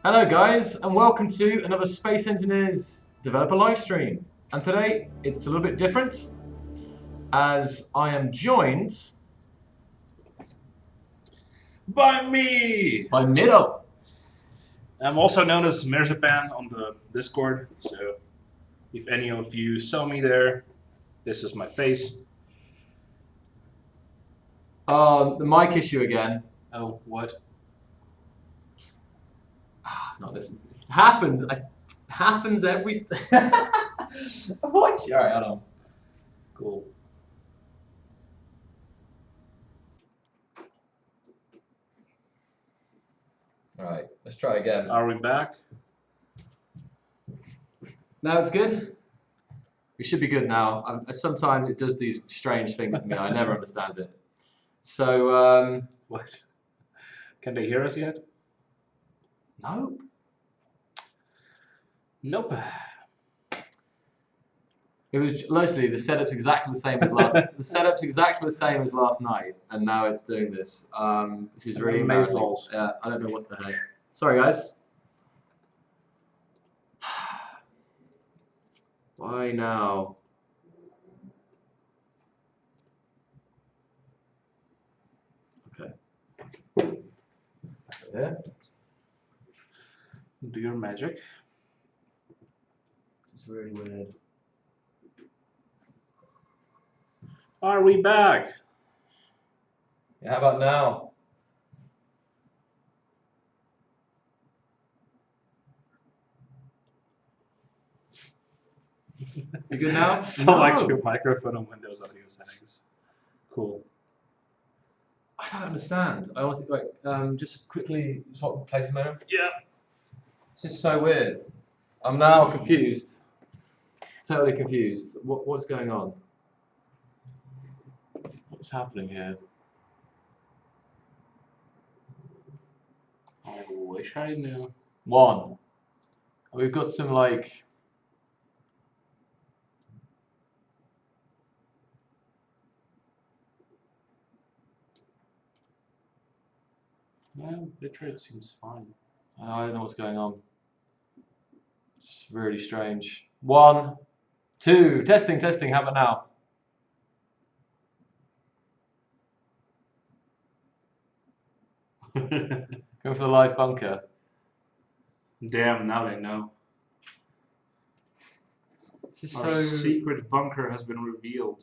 Hello guys, and welcome to another Space Engineers developer live stream. And today it's a little bit different, as I am joined by me. by Mido. I'm also known as Mirzapan on the Discord, so if any of you saw me there, this is my face. The mic issue again. Oh, what? Not this. Happens every. What? All right, hold on. Cool. All right, let's try again. Are we back? Now it's good. We should be good now. Sometimes it does these strange things to me. I never understand it. So. What? Can they hear us yet? Nope. Nope. It was mostly the setup's exactly the same as last. The setup's exactly the same as last night, and now it's doing this. This is really embarrassing. I don't know what the heck. Sorry, guys. Why now? Okay. There. Do your magic. It's really weird. Are we back? Yeah, how about now? You good now? Select your microphone on Windows audio settings. Cool. I don't understand. I honestly just quickly swap places, man. Yeah. This is so weird. I'm now confused. Totally confused. What's going on? What's happening here? I wish I knew. One. We've got some like. Yeah, bitrate seems fine. I don't know what's going on. It's really strange. 1, 2. Testing. How about now? Going for the live bunker. Damn, now they know. Our secret bunker has been revealed.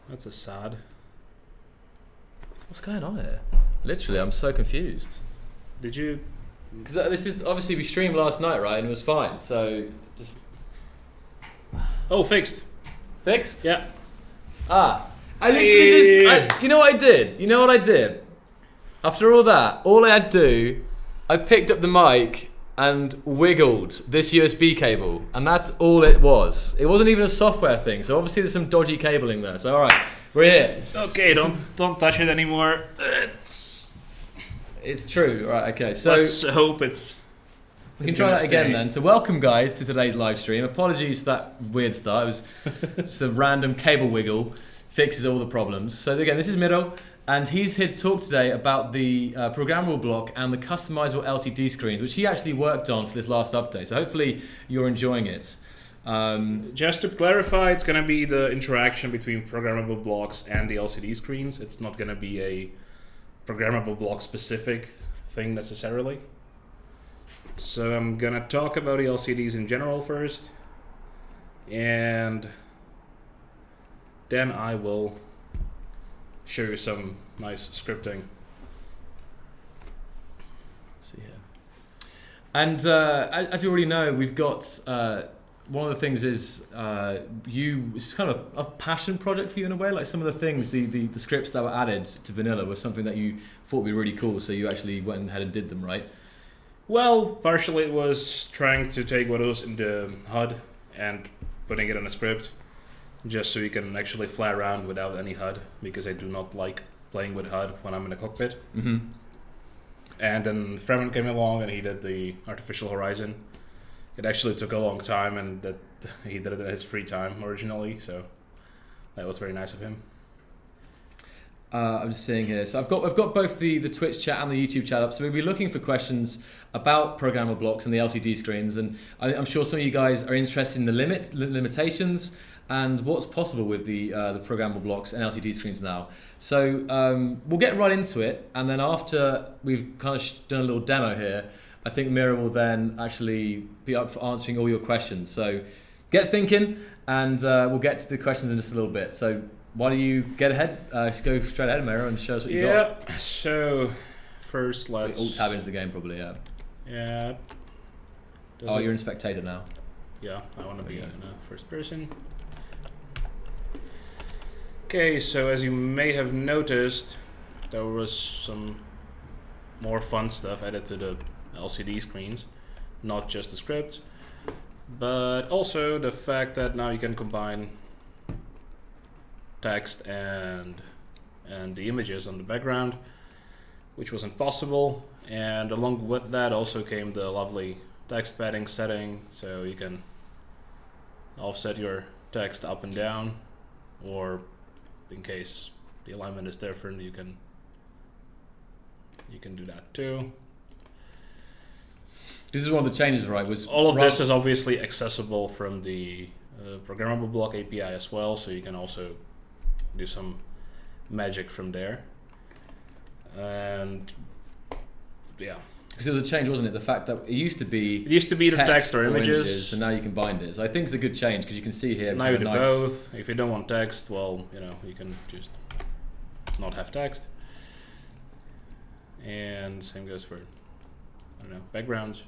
That's a sad. What's going on here? Literally, I'm so confused. Did you? Because this is obviously we streamed last night, right? And it was fine. So just. Oh, fixed. Fixed? Yeah. I literally just. You know what I did? You know what I did? After all that, all I had to do, I picked up the mic and wiggled this USB cable, and that's all it was. It wasn't even a software thing. So obviously there's some dodgy cabling there. So all right, we're here. Okay, don't touch it anymore. It's true, right? Okay, so let's hope we can try that again then. So welcome guys to today's live stream. Apologies for that weird start. It was just a random cable wiggle fixes all the problems. So again, this is Mido, and he's here to talk today about the programmable block and the customizable LCD screens, which he actually worked on for this last update. So hopefully you're enjoying it. Just to clarify, it's going to be the interaction between programmable blocks and the LCD screens. It's not going to be a programmable block specific thing necessarily. So I'm gonna talk about the LCDs in general first, and then I will show you some nice scripting. See here. And as you already know, we've got one of the things is it's kind of a passion project for you in a way. Like some of the things, the scripts that were added to vanilla were something that you thought would be really cool, so you actually went ahead and did them, right? Well, partially it was trying to take what was in the HUD and putting it in a script, just so you can actually fly around without any HUD, because I do not like playing with HUD when I'm in a cockpit. Mm-hmm. And then Fremen came along and he did the artificial horizon. It actually took a long time, and that he did it in his free time originally, so that was very nice of him. I'm just seeing here. So I've got both the Twitch chat and the YouTube chat up. So we'll be looking for questions about programmable blocks and the LCD screens. And I'm sure some of you guys are interested in the limitations and what's possible with the programmable blocks and LCD screens now. So we'll get right into it. And then after we've kind of done a little demo here, I think Mira will then actually be up for answering all your questions. So get thinking, and we'll get to the questions in just a little bit. So why don't you get ahead? Just go straight ahead, Mira, and show us what you got. Yeah. So first, let's alt tab into the game, probably. Yeah. Yeah. You're in spectator now. Yeah, I want to be in first person. Okay, so as you may have noticed, there was some more fun stuff added to the LCD screens, not just the script, but also the fact that now you can combine text and the images on the background, which wasn't possible. And along with that also came the lovely text padding setting, so you can offset your text up and down, or in case the alignment is different, you can do that too. This is one of the changes, right? All of this is obviously accessible from the Programmable Block API as well, so you can also do some magic from there. And yeah. Because it was a change, wasn't it? The fact that it used to be the text or images, and now you can bind it. So I think it's a good change because you can see here. Now you do both. If you don't want text, well, you can just not have text. And same goes for, backgrounds.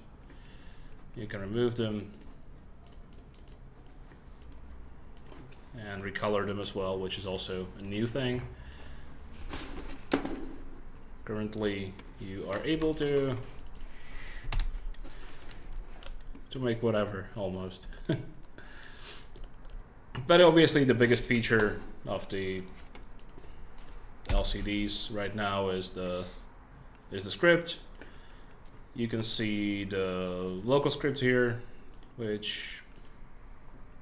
You can remove them and recolor them as well, which is also a new thing. Currently, you are able to make whatever, almost. But obviously the biggest feature of the LCDs right now is the script. You can see the local script here, which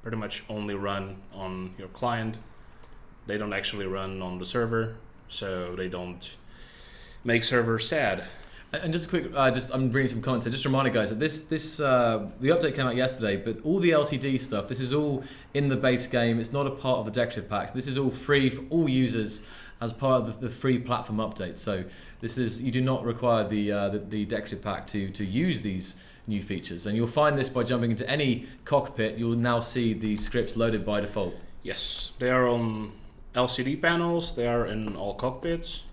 pretty much only run on your client. They don't actually run on the server, so they don't make server sad. And just a quick, I'm bringing some comments here. Just reminding guys that the update came out yesterday, but all the LCD stuff, this is all in the base game. It's not a part of the decorative packs. This is all free for all users as part of the free platform update. So you do not require the decorative pack to use these new features. And you'll find this by jumping into any cockpit. You'll now see these scripts loaded by default. Yes, they are on LCD panels. They are in all cockpits,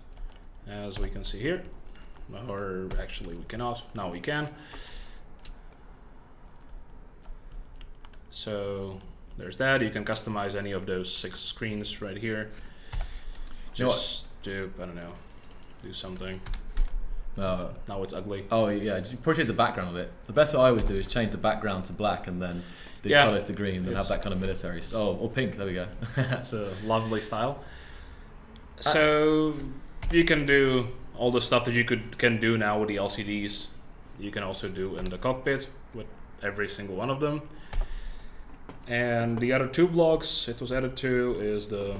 as we can see here. Or actually we cannot, now we can. So there's that. You can customize any of those 6 screens right here. Just do something. Now it's ugly. Oh yeah, just portray the background of it. The best what I always do is change the background to black and then the colors to green and have that kind of military. Or pink, there we go. It's a lovely style. So you can do all the stuff that you can do now with the LCDs. You can also do in the cockpit with every single one of them. And the other 2 blocks it was added to is the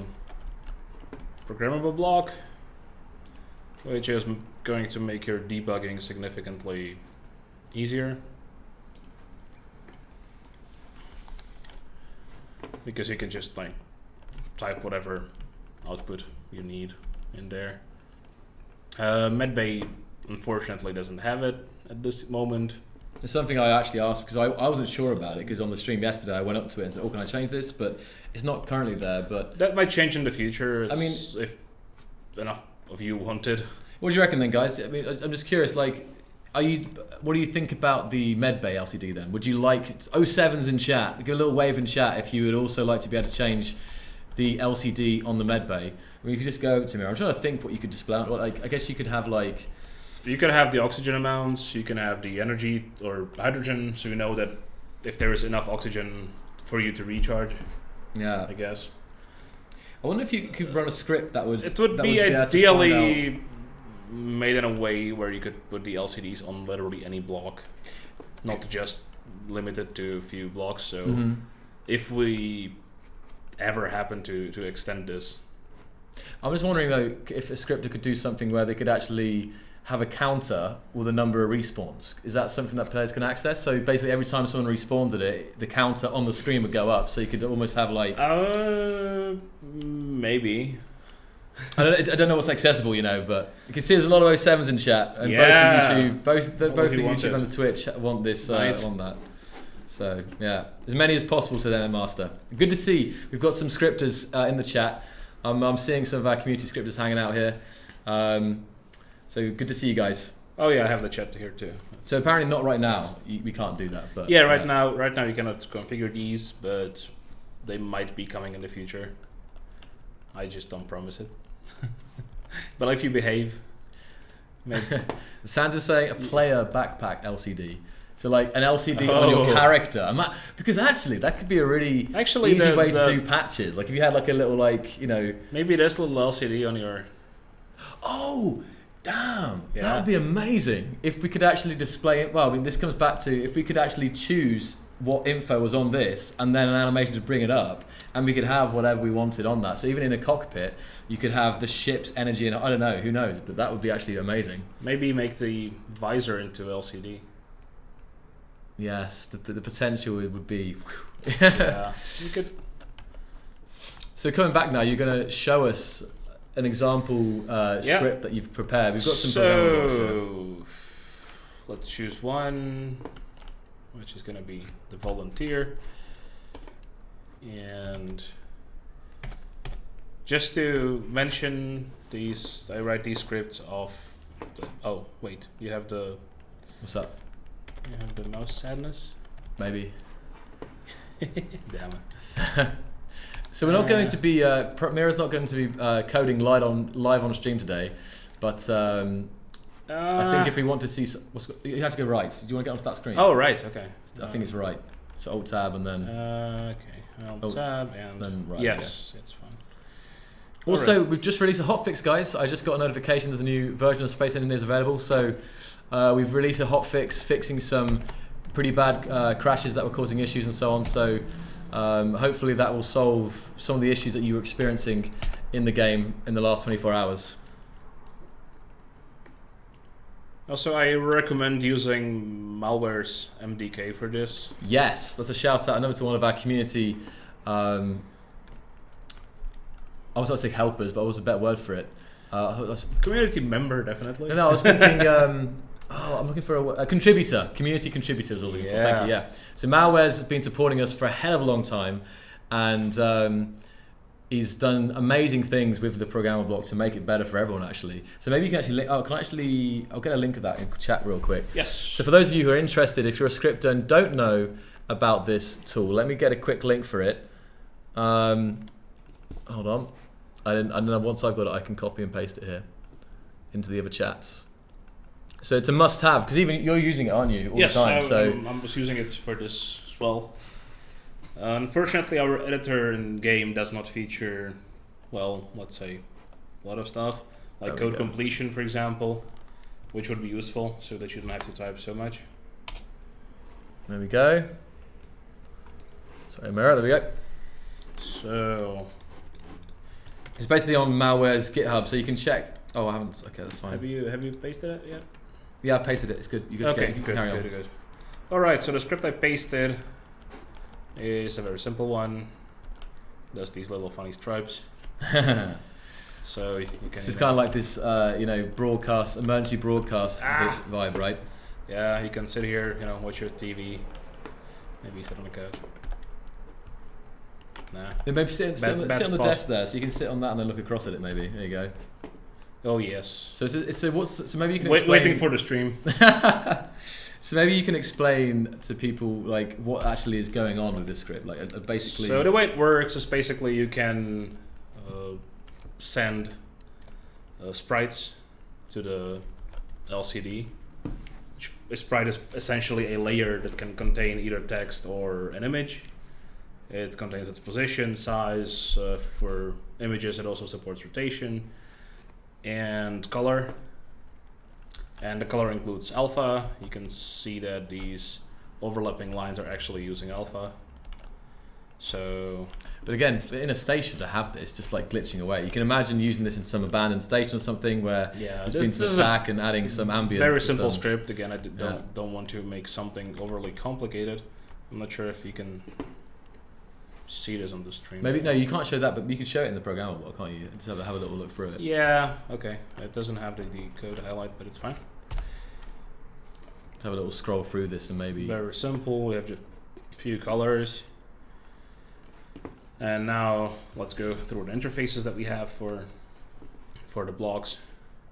Programmable block, which is going to make your debugging significantly easier, because you can just type whatever output you need in there. Medbay unfortunately doesn't have it at this moment. It's something I actually asked because I wasn't sure about it, because on the stream yesterday I went up to it and said, can I change this? But it's not currently there. But that might change in the future. If enough of you wanted. What do you reckon then, guys? I mean, I'm just curious, what do you think about the Medbay LCD then? Would you like 07s in chat? Give a little wave in chat if you would also like to be able to change the LCD on the Medbay. I mean, if you just go over to me, I'm trying to think what you could display. I guess you could have You can have the oxygen amounts. You can have the energy or hydrogen, so you know that if there is enough oxygen for you to recharge. Yeah, I guess. I wonder if you could run a script that would. It would be ideally made in a way where you could put the LCDs on literally any block, not just limited to a few blocks. So if we ever happen to extend this, I'm just wondering though if a scripter could do something where they could actually have a counter with a number of respawns. Is that something that players can access? So basically every time someone respawned at it, the counter on the screen would go up, so you could almost have like... Maybe. I don't know what's accessible, you know, but you can see there's a lot of 07s in chat, and both the YouTube and the Twitch want this, want that. So yeah, as many as possible, said MM Master. Good to see. We've got some scripters in the chat. I'm seeing some of our community scripters hanging out here. So good to see you guys. Oh yeah, I have the chat here too. So apparently not right now. We can't do that. But yeah, right now you cannot configure these, but they might be coming in the future. I just don't promise it. But if you behave, maybe. Santa's saying a player backpack LCD. So like an LCD on your character. Because actually that could be a really easy way to do patches. Like if you had like a little maybe there's a little LCD on your... Oh! Damn, that would be amazing if we could actually display it. Well, I mean, this comes back to if we could actually choose what info was on this and then an animation to bring it up, and we could have whatever we wanted on that. So even in a cockpit, you could have the ship's energy, and I don't know, who knows, but that would be actually amazing. Maybe make the visor into LCD. Yes, the potential would be... Yeah, you could. So coming back now, you're going to show us an example script that you've prepared. We've got some programmable blocks here. Let's choose one, which is going to be the volunteer. And just to mention these, I write these scripts off. Oh wait, you have the... What's up? You have the mouse sadness? Maybe. Damn it. So we're not going to be, Mira's not going to be coding live on stream today, but I think if we want to see, you have to go right. Do you want to get onto that screen? Oh, right, okay. I think it's right. So Alt Tab and then... okay, Alt Tab and... Then right, yes, it's fine. Also, we've just released a hotfix, guys. I just got a notification there's a new version of Space Engineers available. So we've released a hotfix fixing some pretty bad crashes that were causing issues and so on. So hopefully that will solve some of the issues that you were experiencing in the game in the last 24 hours. Also, I recommend using Malware's MDK for this. Yes, that's a shout out. Another to one of our community. I was going to say helpers, but I was a better word for it. Community member, definitely. No, I was thinking. I'm looking for a contributor. Community contributor is what I was looking for. Thank you. Yeah. So Malware's been supporting us for a hell of a long time, and he's done amazing things with the programmable block to make it better for everyone. Actually, so maybe you can actually. I'll get a link of that in chat real quick. Yes. So for those of you who are interested, if you're a scripter and don't know about this tool, let me get a quick link for it. Hold on. And then once I've got it, I can copy and paste it here into the other chats. So it's a must-have because even you're using it, aren't you, all the time? Yes, I'm just using it for this as well. Unfortunately, our editor in game does not feature, well, let's say, a lot of stuff like code completion, for example, which would be useful so that you don't have to type so much. There we go. Sorry, Mira. There we go. So it's basically on Malware's GitHub, so you can check. Oh, I haven't. Okay, that's fine. Have you pasted it yet? Yeah, I've pasted it. It's good. You can carry on. Good. All right. So the script I pasted is a very simple one. Does these little funny stripes. So you can. This is kind of like this, broadcast, emergency broadcast vibe, right? Yeah, you can sit here, watch your TV. Maybe sit on the couch. Nah. Maybe sit on the desk there, so you can sit on that and then look across at it. Maybe there you go. Oh yes. So maybe you can explain. Waiting for the stream. So maybe you can explain to people like what actually is going on with this script, like basically. So the way it works is basically you can send sprites to the LCD. A sprite is essentially a layer that can contain either text or an image. It contains its position, size. For images, it also supports rotation and color. And the color includes alpha. You can see that these overlapping lines are actually using alpha. So, but again, in a station to have this, just like glitching away, you can imagine using this in some abandoned station or something where there's been some attack and adding some ambience. Very simple script. Again, I don't want to make something overly complicated. I'm not sure if you can see this on the stream. Maybe no, you can't show that, but you can show it in the programmable, can't you? Just have a little look through it. Yeah. Okay. It doesn't have the code highlight, but it's fine. Let's have a little scroll through this and maybe. Very simple. We have just a few colors. And now let's go through the interfaces that we have for the blocks.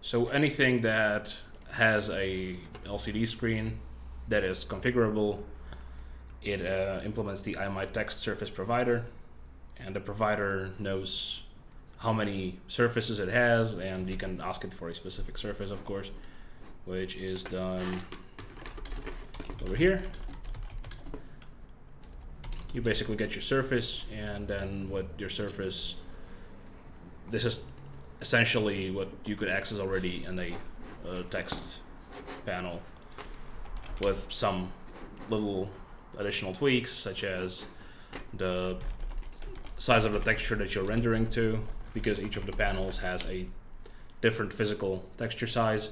So anything that has a LCD screen that is configurable, it implements the IMI-text surface provider, and the provider knows how many surfaces it has, and you can ask it for a specific surface, of course, which is done over here. You basically get your surface, and then with your surface, this is essentially what you could access already in a text panel with some little additional tweaks, such as the size of the texture that you're rendering to, because each of the panels has a different physical texture size.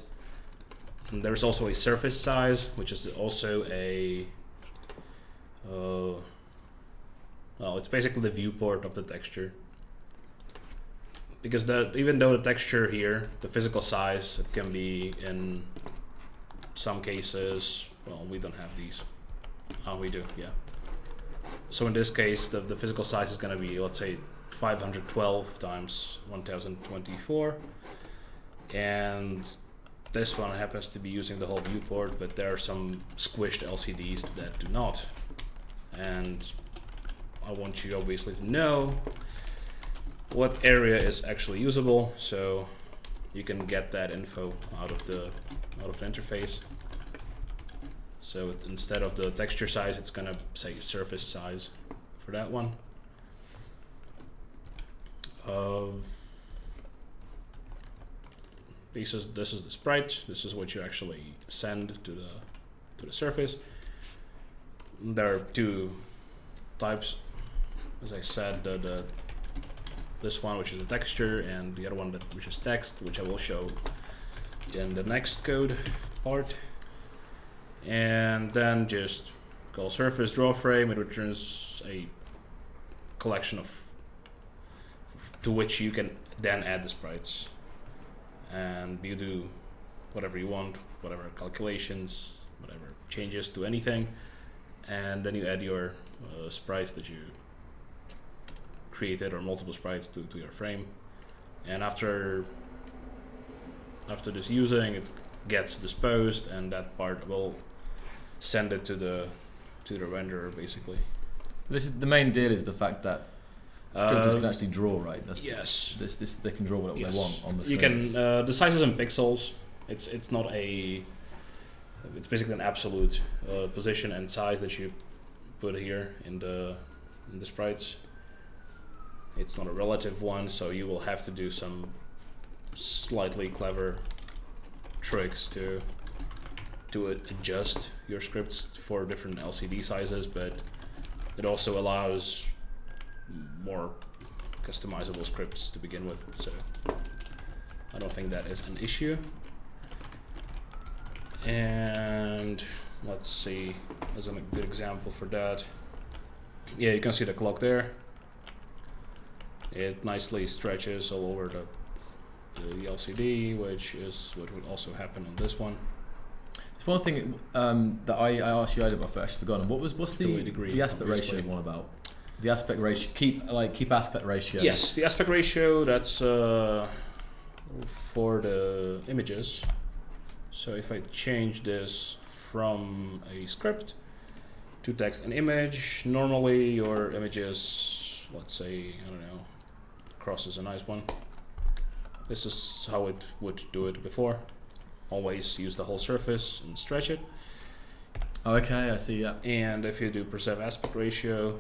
And there's also a surface size, which is also a well, it's basically the viewport of the texture. Because even though the texture here, the physical size, it can be in some cases, well, we don't have these. Oh, we do, yeah. So in this case, the physical size is going to be, let's say, 512 times 1024. And this one happens to be using the whole viewport, but there are some squished LCDs that do not. And I want you obviously to know what area is actually usable, so you can get that info out of the interface. So instead of the texture size, it's gonna say surface size for that one. This is the sprite. This is what you actually send to the surface. There are two types, as I said. This one, which is a texture, and the other one which is text, which I will show in the next code part. And then just call surface draw frame. It returns a collection to which you can then add the sprites, and you do whatever you want, whatever calculations, whatever changes to anything, and then you add your sprites that you created, or multiple sprites to your frame. And after this using, it gets disposed, and that part will send it to the renderer, basically. This is the main deal, is the fact that scripters can actually draw, right? Yes. This they can draw what they want on the screen. You can the size is in pixels. It's not a. It's basically an absolute position and size that you put here in the sprites. It's not a relative one, so you will have to do some slightly clever tricks to adjust your scripts for different LCD sizes, but it also allows more customizable scripts to begin with, so I don't think that is an issue. And let's see, as a good example for that, yeah, you can see the clock there. It nicely stretches all over the LCD, which is what would also happen on this one. It's one thing that I asked you, I've actually forgotten. What's the aspect ratio one about? The aspect ratio, keep aspect ratio. Yes, the aspect ratio, that's for the images. So if I change this from a script to text and image, normally your images, let's say, I don't know, cross is a nice one. This is how it would do it before. Always use the whole surface and stretch it. Oh, okay, I see, yeah. And if you do preserve aspect ratio,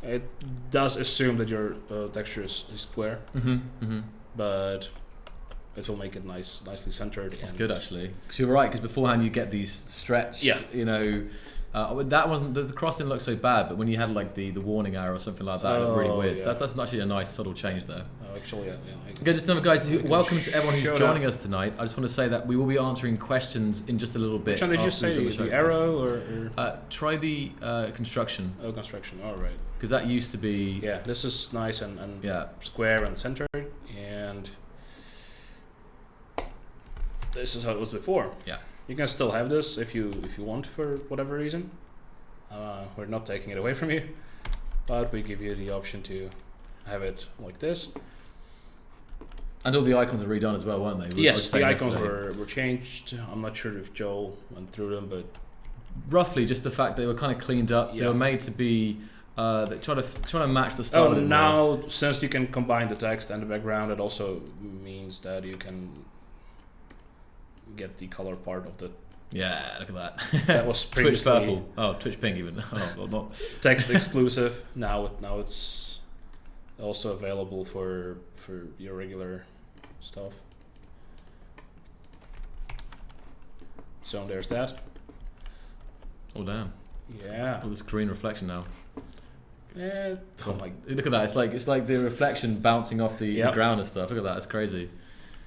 it does assume that your texture is square, but it will make it nicely centered. That's good, actually. Because you're right, because beforehand you get these stretched, That wasn't the cross didn't look so bad, but when you had like the warning arrow or something like that, it looked really weird. Yeah. So that's actually a nice subtle change there. Oh, actually, yeah. Okay, just another guys. Welcome to everyone who's joining us tonight. I just want to say that we will be answering questions in just a little bit. Which one did you say? The arrow or? Try the construction. Oh, construction. All right. Because that used to be. Yeah, this is nice and square and centered, and this is how it was before. Yeah. You can still have this if you want for whatever reason. We're not taking it away from you, but we give you the option to have it like this. And all the icons were redone as well, weren't they? Yes, the icons were changed. I'm not sure if Joel went through them, but roughly just the fact they were kind of cleaned up. Yeah. They were made to be they try to match the style. Oh, now since you can combine the text and the background, it also means that you can get the color part of the. Yeah, look at that. That was previously Twitch purple. Oh, Twitch pink even. Oh, not text exclusive. Now it's also available for your regular stuff. So there's that. Oh damn. Yeah. All this green reflection now. Yeah. Oh, look at that. It's like the reflection bouncing off the ground and stuff. Look at that. It's crazy.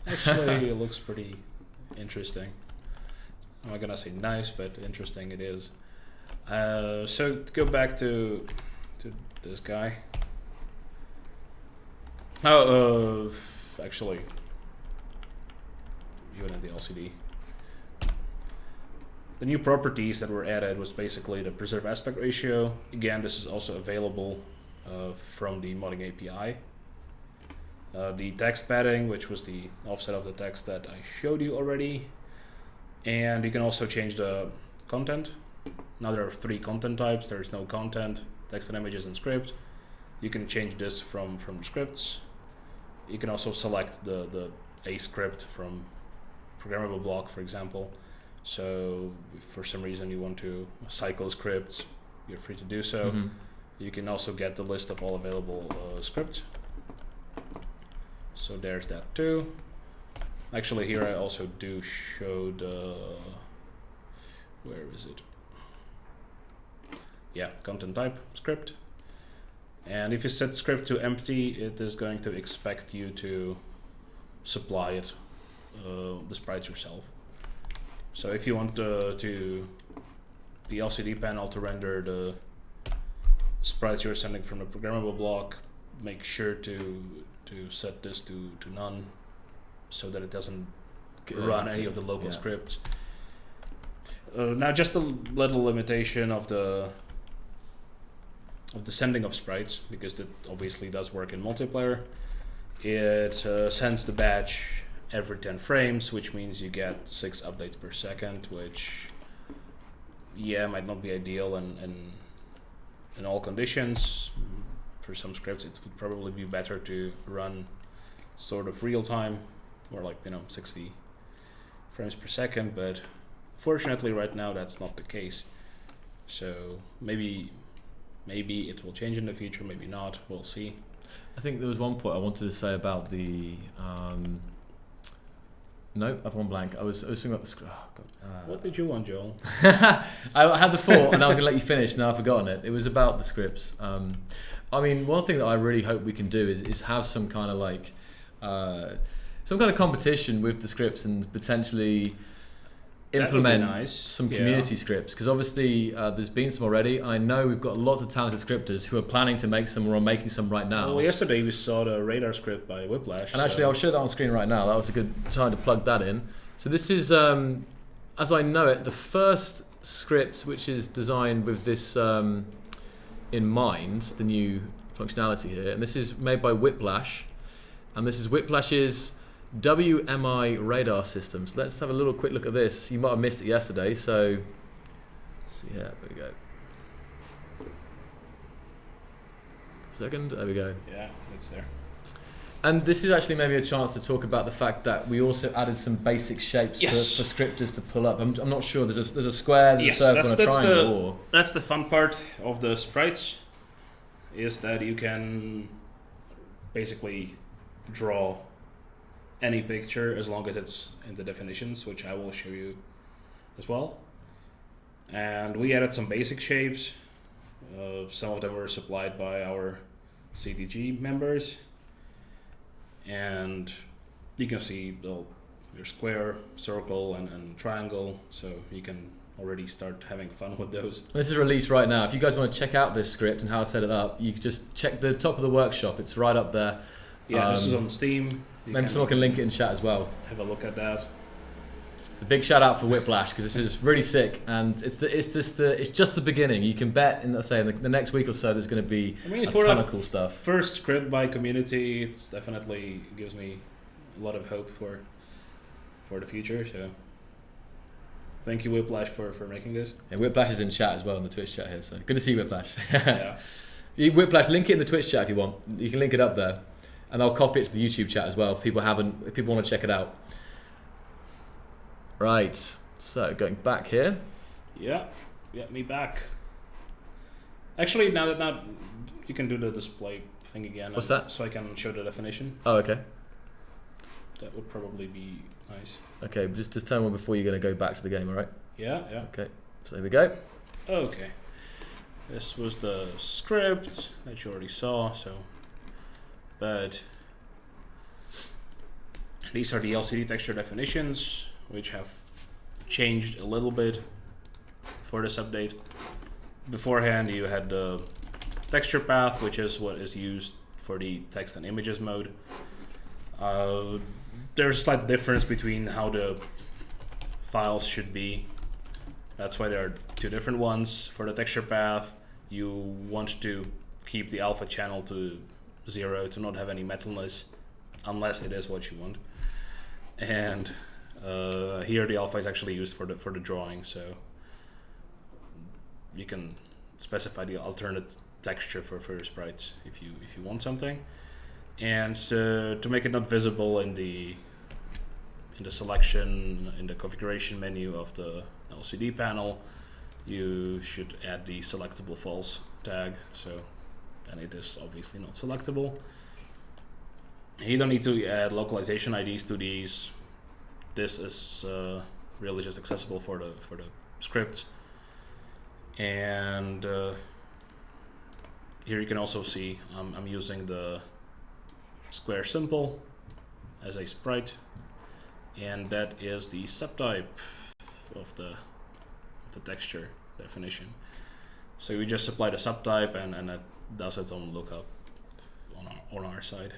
Actually, it looks pretty interesting. I'm not gonna say nice, but interesting it is. So to go back to this guy. Oh, actually, even in the LCD, the new properties that were added was basically the preserve aspect ratio. Again, this is also available from the modding API. The text padding, which was the offset of the text that I showed you already. And you can also change the content. Now there are 3 content types. There is no content, text and images, and script. You can change this from the scripts. You can also select the a script from Programmable block, for example. So if for some reason you want to cycle scripts, you're free to do so. Mm-hmm. You can also get the list of all available scripts. So there's that too. Actually, here I also do show the, where is it? Yeah, content type, script. And if you set script to empty, it is going to expect you to supply it, the sprites yourself. So if you want the LCD panel to render the sprites you're sending from the programmable block, make sure to set this to none, so that it doesn't run any of the local scripts. Now, just a little limitation of the sending of sprites, because that obviously does work in multiplayer. It sends the batch every 10 frames, which means you get 6 updates per second, which might not be ideal in all conditions. For some scripts, it would probably be better to run sort of real time, or 60 frames per second, but fortunately right now that's not the case. So maybe it will change in the future, maybe not, we'll see. I think there was one point I wanted to say about the nope, I've gone blank. I was thinking about the what did you want, Joel? I had the thought and I was going to let you finish, now I've forgotten it. It was about the scripts. I mean, one thing that I really hope we can do is have some kind of competition with the scripts and potentially implement some community scripts, because obviously there's been some already. I know we've got lots of talented scripters who are planning to make some, or are making some right now. Well, yesterday we saw the radar script by Whiplash. And actually I'll show that on screen right now. That was a good time to plug that in. So this is, as I know it, the first script which is designed with this in mind, the new functionality here. And this is made by Whiplash. And this is Whiplash's WMI radar systems. Let's have a little quick look at this. You might have missed it yesterday, so let's see here. There we go. Second, there we go. Yeah, it's there. And this is actually maybe a chance to talk about the fact that we also added some basic shapes for scripters to pull up. I'm not sure. There's a square, there's a circle, and a triangle. That's the fun part of the sprites, is that you can basically draw any picture as long as it's in the definitions, which I will show you as well. And we added some basic shapes. Some of them were supplied by our CTG members. And you can see your square, circle, and triangle. So you can already start having fun with those. This is released right now. If you guys want to check out this script and how to set it up, you can just check the top of the workshop. It's right up there. Yeah, this is on Steam. Maybe someone can link it in chat as well. Have a look at that. It's a big shout out for Whiplash because this is really sick, and it's just the beginning. You can bet in the next week or so there's going to be a ton of cool stuff. First script by community, it's definitely gives me a lot of hope for the future. So thank you, Whiplash, for making this. And Whiplash is in chat as well in the Twitch chat here, so good to see you, Whiplash. Yeah. Whiplash, link it in the Twitch chat if you want. You can link it up there, and I'll copy it to the YouTube chat as well if people want to check it out. Right, so going back here. Yeah, get me back. Actually, now you can do the display thing again. What's that? So I can show the definition. Oh, okay. That would probably be nice. Okay, but just tell me before you're going to go back to the game, all right? Yeah. Okay, so there we go. Okay. This was the script that you already saw, but these are the LCD texture definitions, which have changed a little bit for this update. Beforehand, you had the texture path, which is what is used for the text and images mode. There's a slight difference between how the files should be. That's why there are two different ones. For the texture path, you want to keep the alpha channel to 0 to not have any metalness, unless it is what you want. And here the alpha is actually used for the drawing, so you can specify the alternate texture for your sprites if you want something. And to make it not visible in the selection, in the configuration menu of the LCD panel, you should add the selectable false tag, so then it is obviously not selectable. You don't need to add localization IDs to these. This is really just accessible for the scripts. And here you can also see I'm using the square simple as a sprite, and that is the subtype of the texture definition. So we just apply the subtype, and that does its own lookup on our side.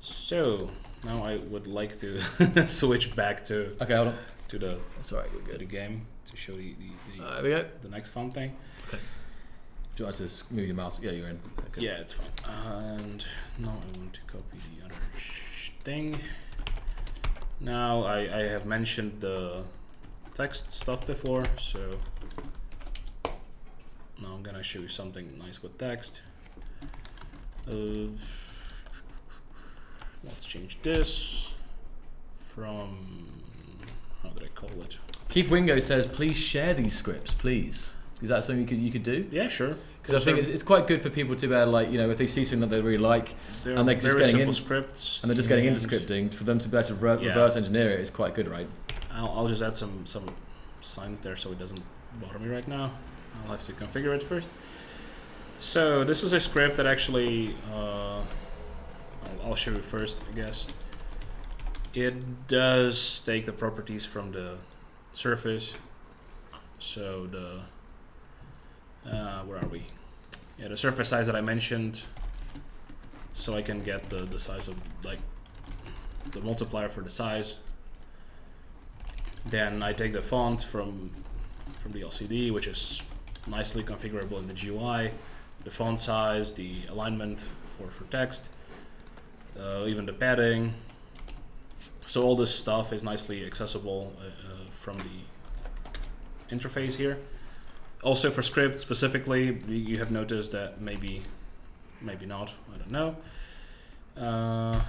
So now I would like to switch back to hold on. to the Sorry, you're good. the game to show the There we go. the next fun thing. Okay. Do you want to move your mouse? Yeah, you're in. Okay. Yeah, it's fine. And now I want to copy the other thing. Now I have mentioned the text stuff before, so now I'm gonna show you something nice with text. Let's change this from, how did I call it? Keith Wingo says, please share these scripts, please. Is that something you could do? Yeah, sure. Because I think it's quite good for people to be able to, like, if they see something that they really like, and they're just getting in scripts, and they're just getting into scripting, for them to be able to reverse engineer it is quite good, right? I'll just add some signs there so it doesn't bother me right now. I'll have to configure it first. So this is a script that actually I'll show you first, I guess. It does take the properties from the surface. So where are we? Yeah, the surface size that I mentioned. So I can get the size of, like, the multiplier for the size. Then I take the font from the LCD, which is nicely configurable in the GUI. The font size, the alignment for text, even the padding. So all this stuff is nicely accessible from the interface here. Also for script specifically, you have noticed that maybe not, I don't know.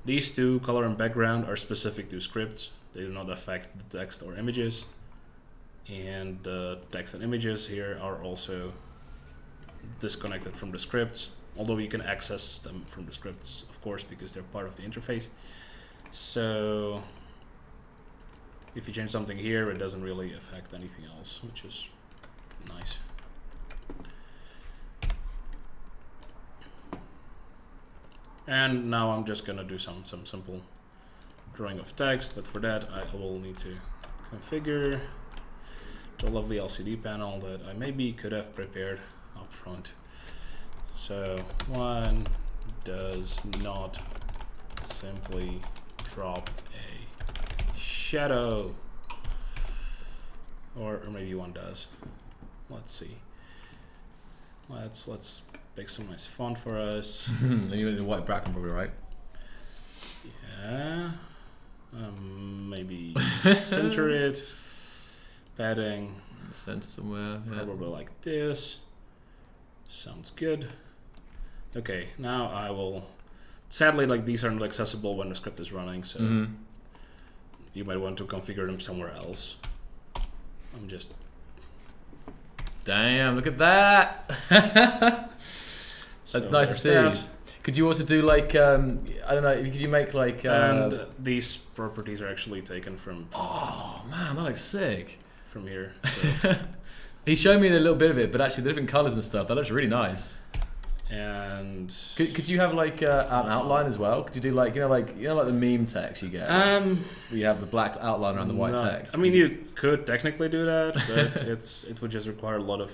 These two, color and background, are specific to scripts. They do not affect the text or images. And the text and images here are also disconnected from the scripts, although you can access them from the scripts, of course, because they're part of the interface. So if you change something here, it doesn't really affect anything else, which is nice. And now I'm just gonna do some simple drawing of text, but for that I will need to configure the lovely LCD panel that I maybe could have prepared up front. So one does not simply drop a shadow, or maybe one does. Let's see. Let's pick some nice font for us. And you need a white background, probably, right? Yeah. Maybe center it. Padding. Center somewhere. Yeah. Probably like this. Sounds good. Okay, now I will. Sadly, like these are not accessible when the script is running, so you might want to configure them somewhere else. I'm just. Damn! Look at that. That's nice to see. That. Could you also do like I don't know? Could you make like? And these properties are actually taken from. Oh man, that looks sick. From here. So. He showed me a little bit of it, but actually the different colors and stuff. That looks really nice. And could you have like an outline as well? Could you do like like the meme text you get? Where you have the black outline around the white text. I mean, you could technically do that, but it would just require a lot of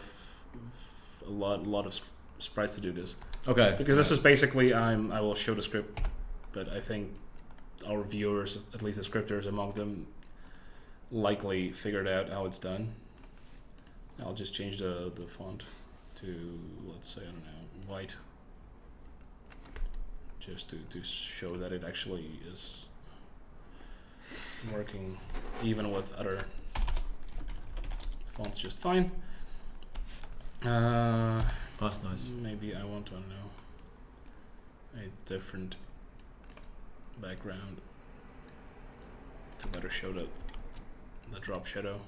sprites to do this. Okay. Because this is basically I will show the script, but I think our viewers, at least the scripters among them, likely figured out how it's done. I'll just change the font to, let's say, I don't know, white, just to show that it actually is working even with other fonts just fine. That's nice. Maybe I want to know a different background to better show the drop shadow.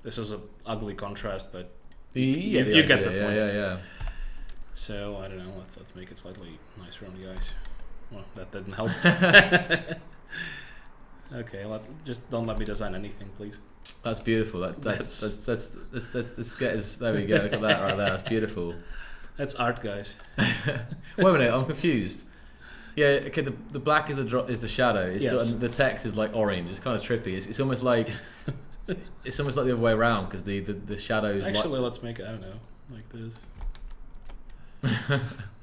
This is an ugly contrast, but you get the point. Yeah. So I don't know. Let's make it slightly nicer on the eyes. Well, that didn't help. Okay, just don't let me design anything, please. That's beautiful. Let's get us. There we go. Look at that right there. That's beautiful. That's art, guys. Wait a minute. I'm confused. Yeah. Okay. The black is the shadow. It's yes. still, and the text is like orange. It's kind of trippy. It's almost like. It's almost like the other way around because the shadows. Actually, let's make it. I don't know, like this.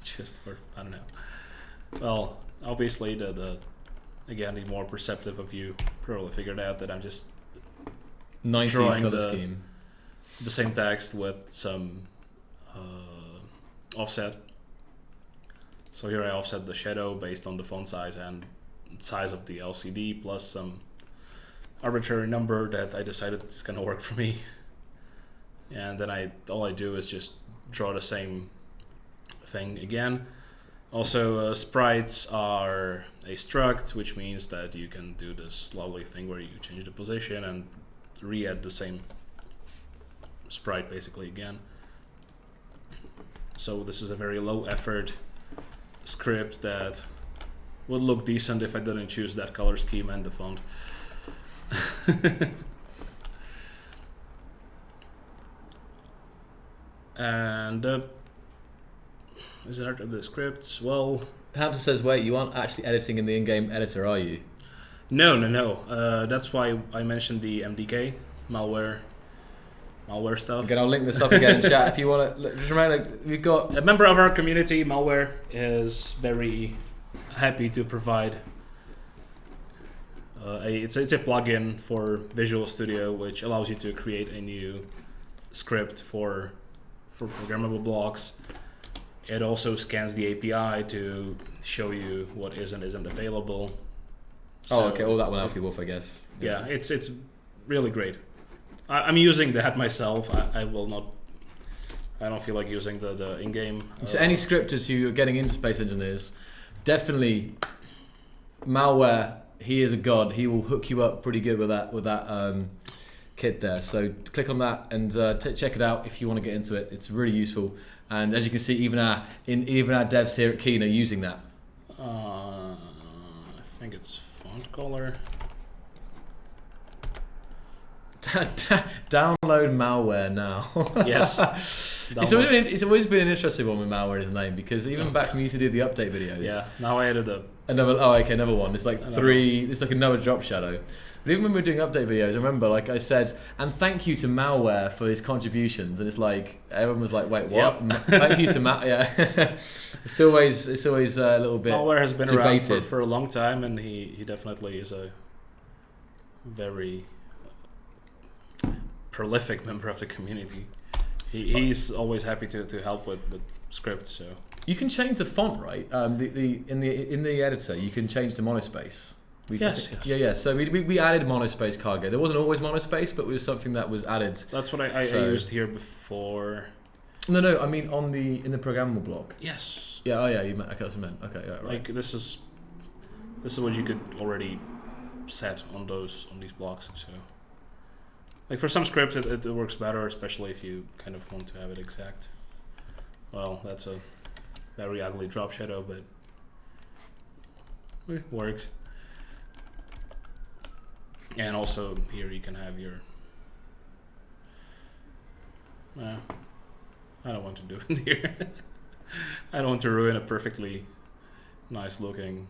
Just for I don't know. Well, obviously the more perceptive of you probably figured out that I'm just 90s drawing color scheme. The same text with some offset. So here I offset the shadow based on the font size and size of the LCD plus some arbitrary number that I decided is gonna work for me, and then all I do is just draw the same thing again. Also, sprites are a struct, which means that you can do this lovely thing where you change the position and re-add the same sprite basically again. So this is a very low effort script that would look decent if I didn't choose that color scheme and the font. And is it out of the scripts? Well, perhaps it says, wait, you aren't actually editing in the in-game editor, are you? No. That's why I mentioned the MDK malware stuff. Again, I'll link this up again in chat if you want to. Just remember, we've got a member of our community, Malware, is very happy to provide. It's a plugin for Visual Studio which allows you to create a new script for programmable blocks. It also scans the API to show you what is and isn't available. So okay, all that will help you, Wolf, I guess. Yeah, it's really great. I'm using that myself. I will not. I don't feel like using the in-game. So any scripters who are getting into Space Engineers, definitely Malware. He is a god. He will hook you up pretty good with that kit there. So click on that and check it out if you want to get into it. It's really useful. And as you can see, even our devs here at Keen are using that. I think it's font color. Download malware now. Yes. It's always been an interesting one with malware in his name, because even back when we used to do the update videos. Yeah. Now I added another one. It's like it's like another drop shadow. But even when we were doing update videos, I remember, like I said, and thank you to malware for his contributions, and it's like everyone was like, wait, what? Yep. Thank you to yeah. It's always a little bit. Malware has been debated. around for a long time, and he definitely is a very prolific member of the community. He's always happy to help with scripts. So you can change the font, right? In the editor, you can change to monospace. Yes. Yeah. So we added monospace cargo. There wasn't always monospace, but it was something that was added. That's what I used here before. No. I mean in the programmable block. Yes. Yeah. Oh yeah. Okay, that's what I meant. Okay. Yeah. Right. Like this is what you could already set on these blocks. So like for some scripts it works better, especially if you kind of want to have it exact. Well, that's a very ugly drop shadow, but it works. And also here you can have your. I don't want to do it here. I don't want to ruin a perfectly nice looking.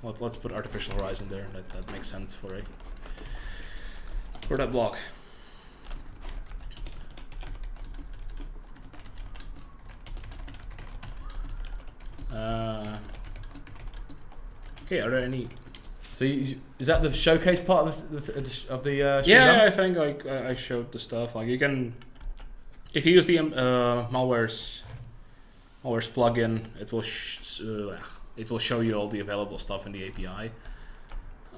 Let's put artificial horizon there. That makes sense for that block. Okay, are there any? So is that the showcase part of the yeah, I think like I showed the stuff. Like you can, if you use the malware's plugin, it will show you all the available stuff in the API.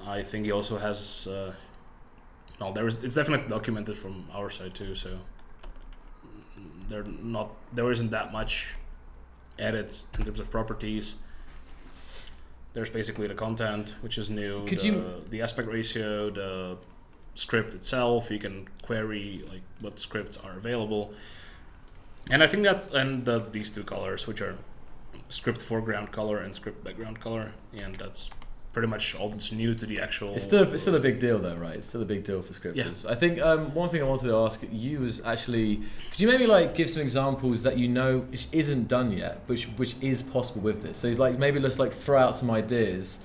I think he also has. It's definitely documented from our side too. So there isn't that much added in terms of properties. There's basically the content, which is new, the aspect ratio, the script itself. You can query like what scripts are available, and I think these two colors, which are script foreground color and script background color, and that's pretty much all that's new to the actual. It's still a big deal though, right? It's still a big deal for scripters. Yeah. I think one thing I wanted to ask you was actually, could you maybe like give some examples that you know which isn't done yet, which is possible with this? So like maybe let's like throw out some ideas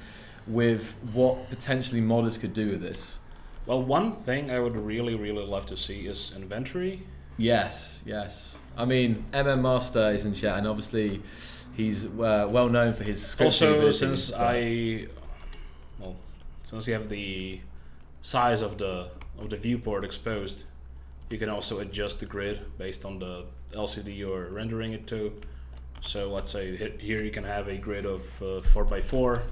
with what potentially modders could do with this. Well, one thing I would really love to see is inventory. Yes. I mean, MM is in chat, and obviously he's well known for his scripting abilities. Since you have the size of the viewport exposed, you can also adjust the grid based on the LCD you're rendering it to. So let's say here you can have a grid of 4x4 for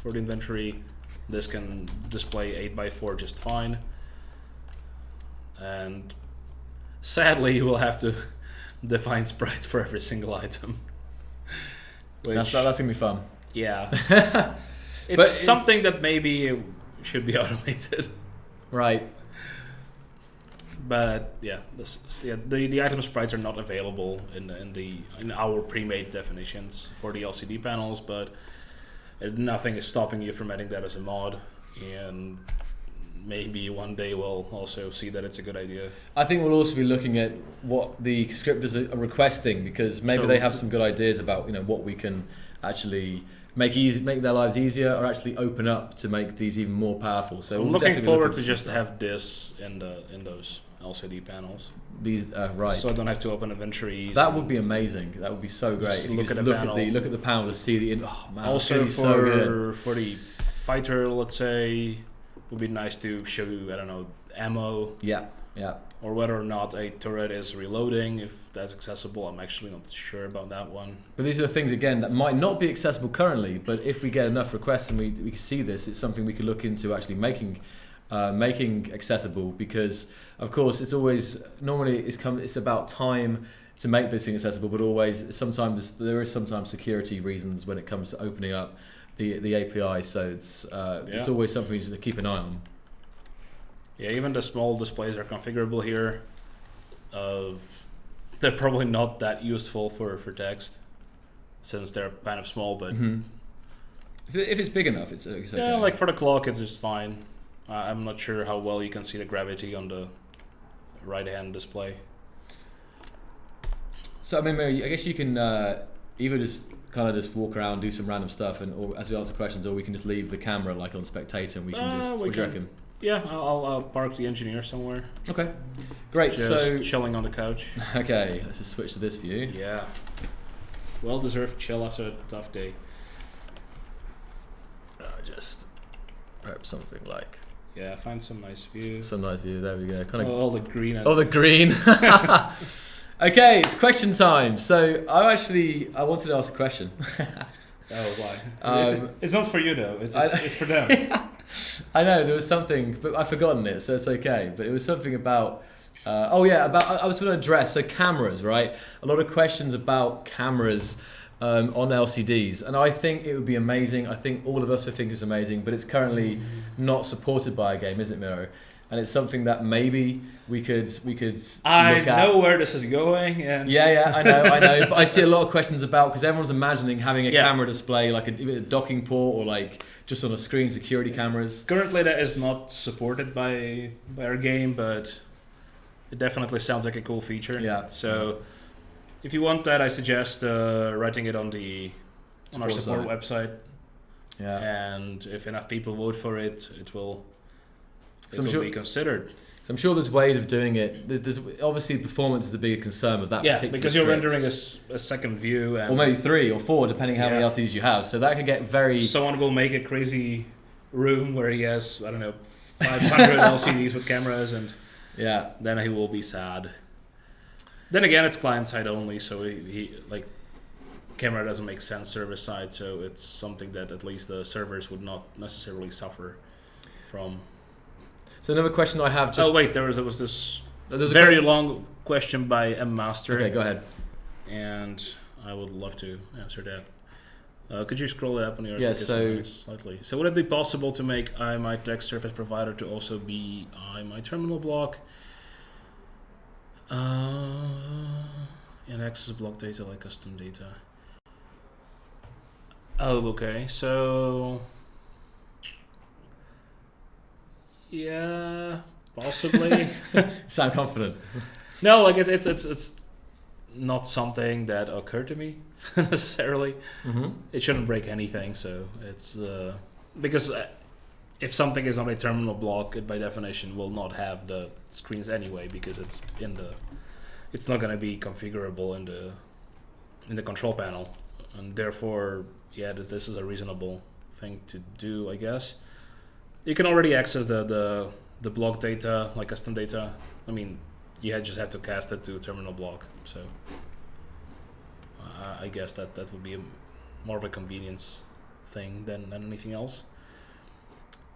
the inventory. This can display 8x4 just fine. And sadly, you will have to define sprites for every single item. That's gonna be fun. Yeah. It's something that maybe should be automated. Right. But yeah, the item sprites are not available in our pre-made definitions for the LCD panels, but nothing is stopping you from adding that as a mod, and maybe one day we'll also see that it's a good idea. I think we'll also be looking at what the scripters are requesting, because maybe they have some good ideas about what we can actually make their lives easier, or actually open up to make these even more powerful. So I'm looking forward to just have this in those LCD panels. These right. So I don't have to open inventories. That would be amazing. That would be so great. Just look at the panel to see the. Oh man! Also for the fighter, let's say, would be nice to show you, I don't know, ammo. Yeah. Or whether or not a turret is reloading, if that's accessible. I'm actually not sure about that one. But these are the things, again, that might not be accessible currently, but if we get enough requests and we can see this, it's something we could look into actually making accessible, because, of course, it's always, normally it's about time to make this thing accessible, but always, there is sometimes security reasons when it comes to opening up the API, so it's always something we need to keep an eye on. Yeah, even the small displays are configurable here. They're probably not that useful for text, since they're kind of small, but if it's big enough, it's okay. Yeah, like for the clock, it's just fine. I'm not sure how well you can see the gravity on the right-hand display. So I mean, Mary, I guess you can either just kind of just walk around, do some random stuff, or as we answer questions, or we can just leave the camera like on spectator, and we can just. What do you reckon? Yeah, I'll park the engineer somewhere. Okay, great. Just chilling on the couch. Okay, let's just switch to this view. Yeah, well-deserved chill after a tough day. Just perhaps something like. Yeah, find some nice view. Some nice view. There we go. Kind of all the green. Oh, the green. Okay, it's question time. So I wanted to ask a question. Oh, why? It's not for you though. It's for them. I know there was something, but I've forgotten it, so it's okay. But it was something about. I was going to address cameras, right? A lot of questions about cameras on LCDs, and I think it would be amazing. I think all of us would think it's amazing, but it's currently not supported by a game, isn't it, Miro? And it's something that maybe we could. I know where this is going. And yeah, I know. But I see a lot of questions about because everyone's imagining having a camera display like a docking port or like just on a screen security cameras. Currently, that is not supported by our game, but it definitely sounds like a cool feature. Yeah. So if you want that, I suggest writing it on our support website. Yeah. And if enough people vote for it, it will. Be considered. So I'm sure there's ways of doing it. There's obviously performance is the bigger concern with that particular because you're rendering a second view. Or maybe 3 or 4, depending how many LCDs you have. So that could get very... Someone will make a crazy room where he has, 500 LCDs with cameras, and then he will be sad. Then again, it's client-side only, so he camera doesn't make sense server-side, so it's something that at least the servers would not necessarily suffer from... So another question I have there was this very long question by M Master. Okay, go ahead. And I would love to answer that. Could you scroll it up on your slightly? So would it be possible to make iMyText service provider to also be iMyTerminal block? And access block data like custom data. Oh, okay. So... Yeah, possibly. Sound confident? No, it's not something that occurred to me necessarily. Mm-hmm. It shouldn't break anything, so it's because if something is on a terminal block, it by definition will not have the screens anyway because it's not going to be configurable in the control panel, and therefore, this is a reasonable thing to do, I guess. You can already access the block data, like custom data. I mean, you just have to cast it to a terminal block. So I guess that would be more of a convenience thing than anything else.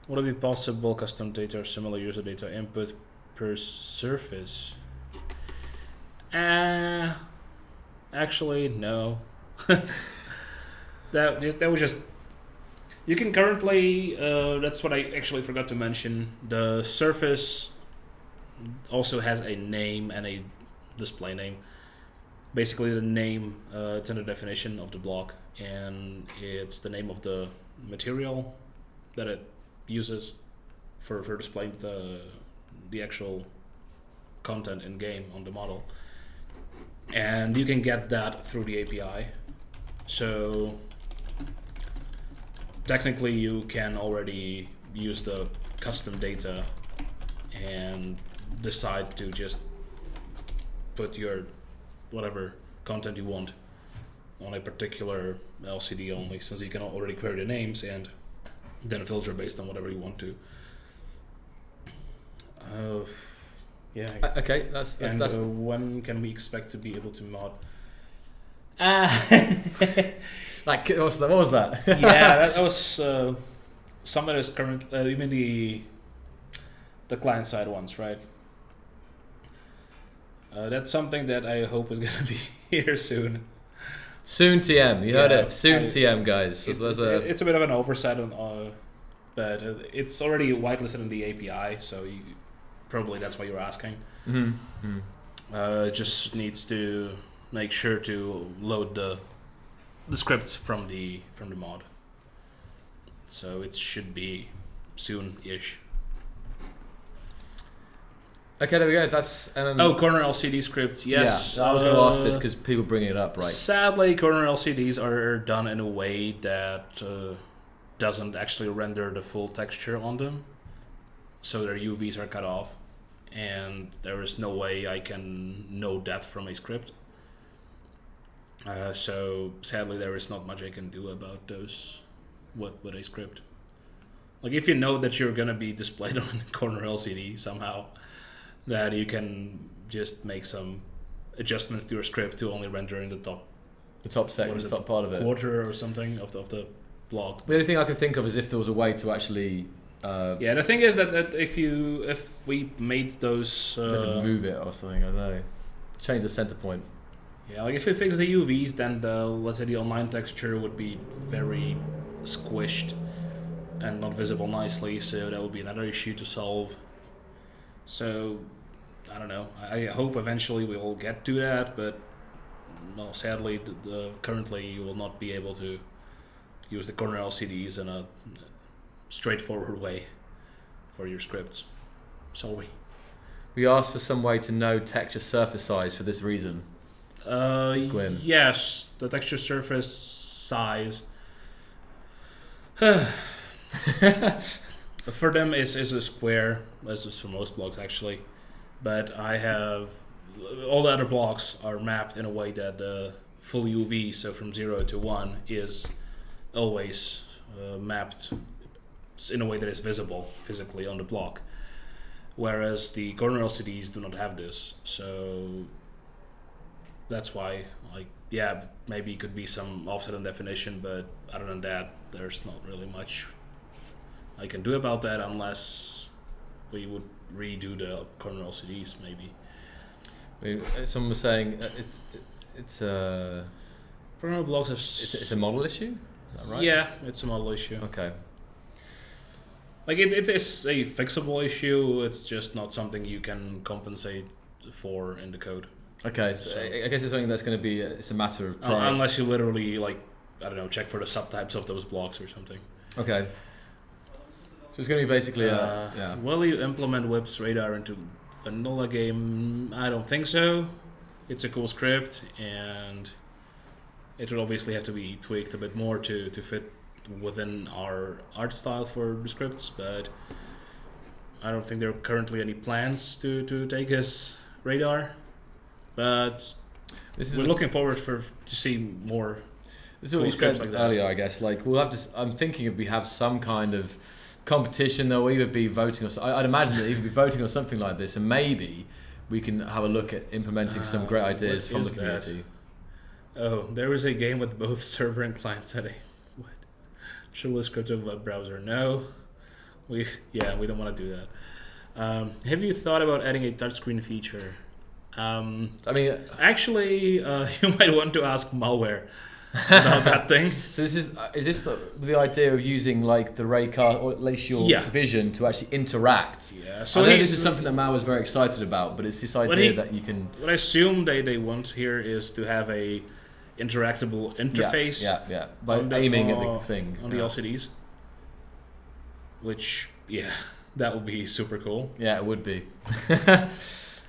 Would it be possible custom data or similar user data input per surface? Actually, no. that was just... You can currently, that's what I actually forgot to mention, the surface also has a name and a display name. Basically the name, it's in the definition of the block, and it's the name of the material that it uses for displaying the actual content in game on the model. And you can get that through the API. So... Technically, you can already use the custom data and decide to just put your whatever content you want on a particular LCD only, since you can already query the names and then filter based on whatever you want to. Okay, that's when can we expect to be able to mod? Like, what was that? Yeah, that was something that is current. You mean the client side ones, right? That's something that I hope is going to be here soon. Soon TM, you heard it. Soon TM, guys. It's a bit of an oversight but it's already whitelisted in the API, so probably that's why you're asking. Mm-hmm. It just needs to make sure to load the scripts from the mod. So it should be soon-ish. Okay, there we go. That's corner LCD scripts. Yes, yeah. I was going to ask this because people bring it up, right? Sadly, corner LCDs are done in a way that doesn't actually render the full texture on them, so their UVs are cut off, and there is no way I can know that from a script. So sadly, there is not much I can do about those with a script. Like if you know that you're gonna be displayed on a corner LCD somehow, that you can just make some adjustments to your script to only render in the top section, the top part of it, quarter or something of the block. The only thing I can think of is if there was a way to actually. Yeah, the thing is that if we made those, move it or something, I don't know, change the center point. Yeah, like if we fix the UVs, then let's say the online texture would be very squished and not visible nicely, so that would be another issue to solve. So I don't know. I hope eventually we'll get to that, but no, sadly, currently you will not be able to use the corner LCDs in a straightforward way for your scripts. Sorry. We asked for some way to know texture surface size for this reason. Yes, the texture surface size for them is a square, as is for most blocks actually. But I have all the other blocks are mapped in a way that the full UV, so from 0 to 1, is always mapped in a way that is visible physically on the block. Whereas the corner LCDs do not have this, so that's why, like, yeah, maybe it could be some offset in definition, but other than that, there's not really much I can do about that unless we would redo the corner LCDs, maybe. I mean, someone was saying it's a programmable blocks have it's a model issue. Is that right? Yeah, it's a model issue. Okay. Like it is a fixable issue. It's just not something you can compensate for in the code. Okay, so I guess it's something that's going to be it's a matter of trying. Unless you literally, like, I don't know, check for the subtypes of those blocks or something. Okay. So it's going to be basically Will you implement Whip's radar into vanilla game? I don't think so. It's a cool script, and it would obviously have to be tweaked a bit more to fit within our art style for the scripts, but I don't think there are currently any plans to take his radar. But we're looking forward to see more. This is what we said like earlier, I guess. Like we'll have to. I'm thinking if we have some kind of competition, there'll either be voting or I'd imagine that either be voting or something like this, and maybe we can have a look at implementing some great ideas from the community. That? Oh, there is a game with both server and client setting. What? Truly scripted web browser? No, we don't want to do that. Have you thought about adding a touchscreen feature? I mean, actually, you might want to ask malware about that thing. So is this the idea of using like the raycast or at least your vision to actually interact? Yeah. So I know this is something that Mal was very excited about, but it's this idea that you can. What I assume they want here is to have a interactable interface. Yeah. By aiming at the thing on the LCDs. Which that would be super cool. Yeah, it would be.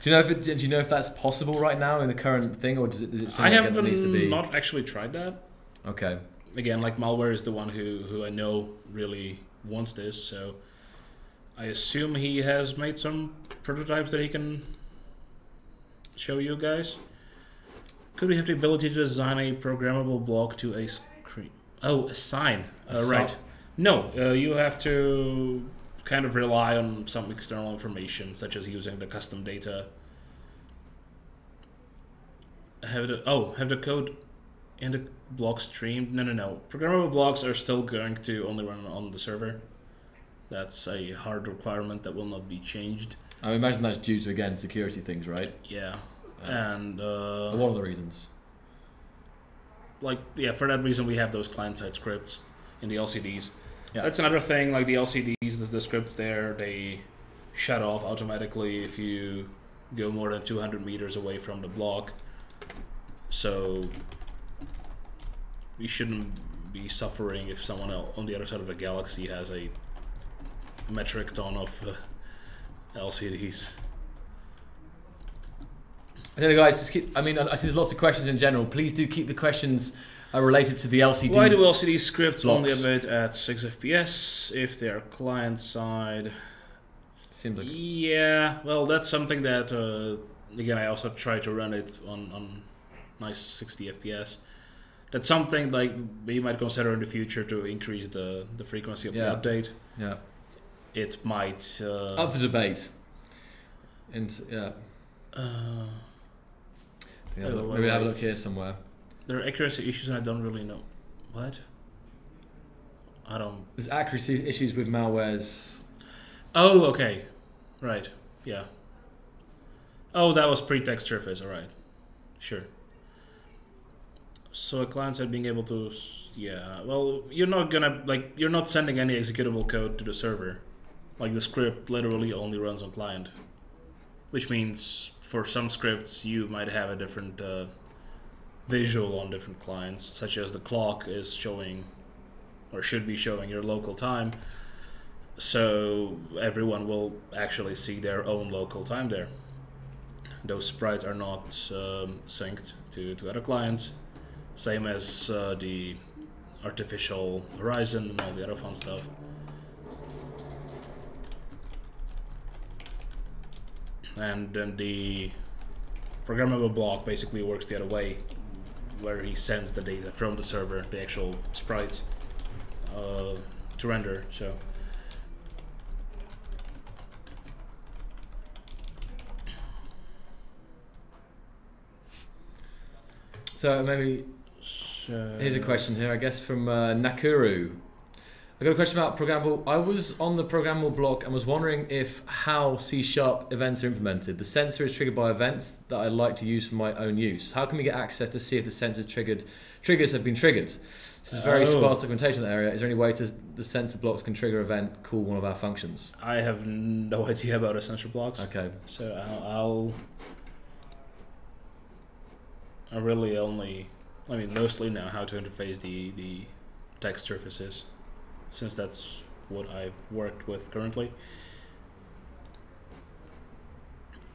Do you know if that's possible right now in the current thing, or is it something that needs to be? I have not actually tried that. Okay. Again, like malware is the one who I know really wants this, so I assume he has made some prototypes that he can show you guys. Could we have the ability to design a programmable block to a screen? Oh, a sign. Right. No, you have to kind of rely on some external information, such as using the custom data. Have the code in the block streamed? No. Programmable blocks are still going to only run on the server. That's a hard requirement that will not be changed. I imagine that's due to, again, security things, right? Yeah. And one of the reasons. For that reason we have those client-side scripts in the LCDs. Yeah. That's another thing, like the LCDs, the scripts there, they shut off automatically if you go more than 200 meters away from the block. So we shouldn't be suffering if someone else on the other side of the galaxy has a metric ton of LCDs. I don't know, guys. Just keep. I mean, I see there's lots of questions in general. Please do keep the questions related to the LCD. Why do LCD scripts blocks only emit at 6 FPS if they are client side? Seems like Yeah, well, that's something that again I also try to run it on nice 60 FPS. That's something like you might consider in the future to increase the frequency of the update. Yeah, it might up for debate. And yeah. Maybe have a look here somewhere. There are accuracy issues and I don't really know. What? I don't... There's accuracy issues with malwares. Oh, okay. Right. Yeah. Oh, that was pre-text surface. Alright. Sure. So a client side being able to... Yeah. Well, you're not gonna... Like, you're not sending any executable code to the server. Like, the script literally only runs on client. Which means... For some scripts, you might have a different visual on different clients, such as the clock is showing, or should be showing, your local time. So everyone will actually see their own local time there. Those sprites are not synced to other clients, same as the artificial horizon and all the other fun stuff. And then the programmable block basically works the other way, where he sends the data from the server, the actual sprites, to render. So maybe here's a question here, I guess, from Nakuru. I got a question about programmable. I was on the programmable block and was wondering if how C# events are implemented. The sensor is triggered by events that I'd like to use for my own use. How can we get access to see if the sensor's triggers have been triggered? This is very sparse documentation in that area. Is there any way the sensor blocks can trigger event, call one of our functions? I have no idea about the sensor blocks. Okay. So I really only, mostly know how to interface the text surfaces, since that's what I've worked with currently.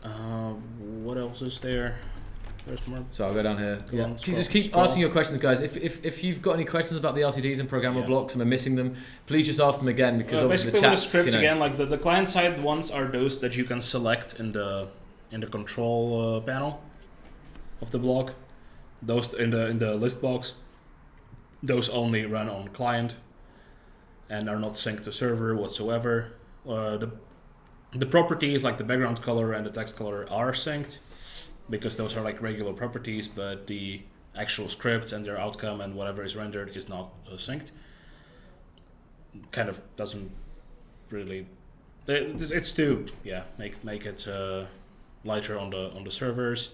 What else is there? There's more. So I'll go down here. Just keep asking your questions, guys. If you've got any questions about the LCDs and programmable blocks and we're missing them, please just ask them again, because obviously basically the chats, with the scripts again, like the client side ones are those that you can select in the control panel of the block. Those in the list box. Those only run on client and are not synced to server whatsoever. The properties like the background color and the text color are synced, because those are like regular properties, but the actual scripts and their outcome and whatever is rendered is not synced. Kind of doesn't really. It's to make it lighter on the servers,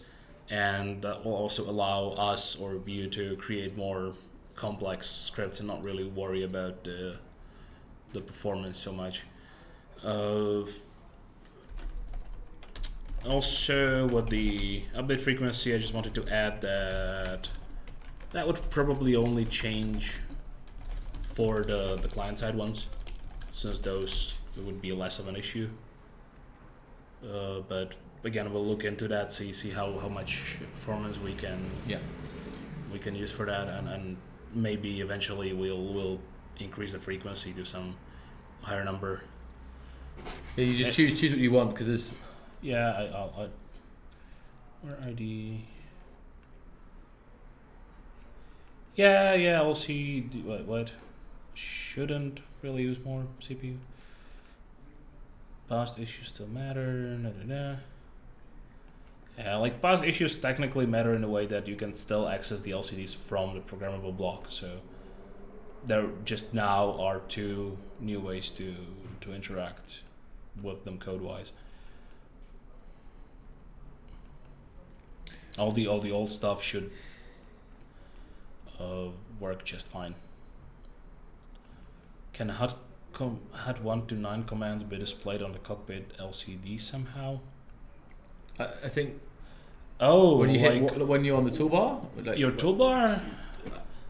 and that will also allow us or you to create more complex scripts and not really worry about the performance so much. Also, with the update frequency, I just wanted to add that would probably only change for the client side ones, since those would be less of an issue. But again, we'll look into that, see how much performance we can use for that, and maybe eventually we'll increase the frequency to some higher number. Yeah, you just choose what you want, because there's. Yeah, I'll where are the? Yeah, we'll see. What shouldn't really use more CPU. Past issues still matter. Yeah, like past issues technically matter in a way that you can still access the LCDs from the programmable block. So there just now are two new ways to interact with them code-wise. All the old stuff should work just fine. Can HUD 1 to 9 commands be displayed on the Cockpit LCD somehow? I think. Oh, when you hit when you're on the toolbar. Like, your toolbar.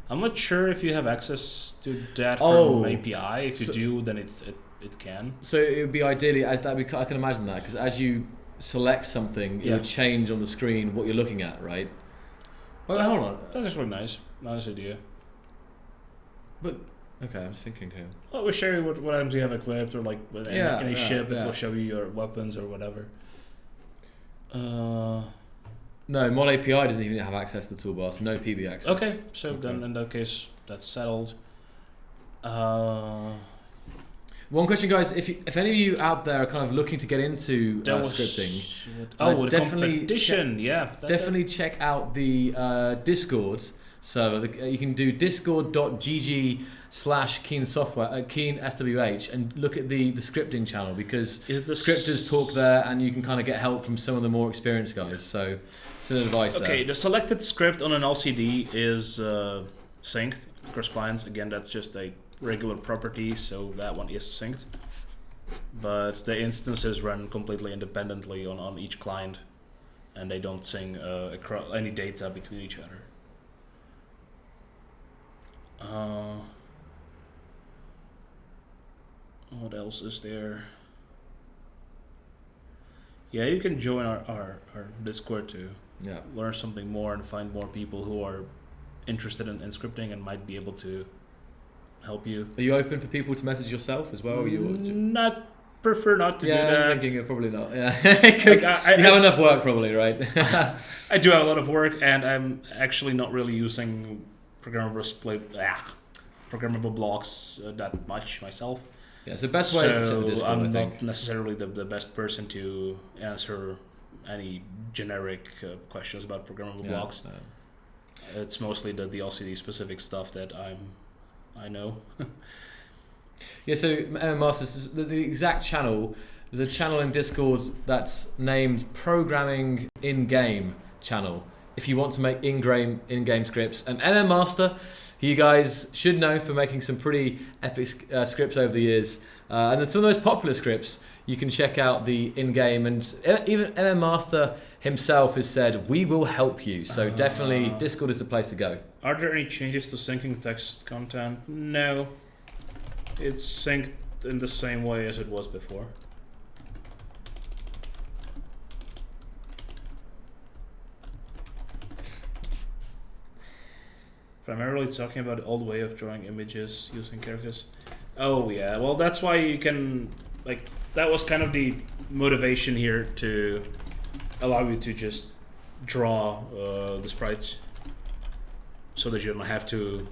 I'm not sure if you have access to that from API. If you do, then it can. So it would be ideally as that. I can imagine that, because as you select something, it would change on the screen what you're looking at, right? Well, hold on. That's actually nice. Nice idea. But okay, I'm just thinking here. Well, we'll show you what items you have equipped, or like in a ship, it will show you your weapons or whatever. No, Mod API doesn't even have access to the toolbar, so no PB access. Okay, so then in that case, that's settled. One question, guys: if any of you out there are kind of looking to get into scripting, definitely definitely check out the Discord server. You can do discord.gg/Keen Software, Keen SWH, and look at the scripting channel, because scripters talk there, and you can kind of get help from some of the more experienced guys. So, some advice there. Okay, the selected script on an LCD is synced across clients. Again, that's just a regular property, so that one is synced. But the instances run completely independently on each client, and they don't sync any data between each other. What else is there? Yeah, you can join our Discord to learn something more and find more people who are interested in scripting and might be able to help you. Are you open for people to message yourself as well? Or Prefer not to do that. I was thinking probably not. Yeah, you have enough work probably, right? I do have a lot of work, and I'm actually not really using programmable blocks that much myself. Yeah, so best way is to set the Discord, I'm not necessarily the best person to answer any generic questions about programmable blocks. It's mostly the LCD specific stuff that I know. Yeah, so Masters, the exact channel, there's a channel in Discord that's named Programming In-Game channel. If you want to make in-game scripts, and MM Master, who you guys should know for making some pretty epic scripts over the years, and then some of the most popular scripts, you can check out the in-game, and even MM Master himself has said, we will help you. So definitely Discord is the place to go. Are there any changes to syncing text content? No. It's synced in the same way as it was before. Primarily talking about the old way of drawing images using characters. Oh yeah, well that's why you can, that was kind of the motivation here to allow you to just draw the sprites so that you don't have to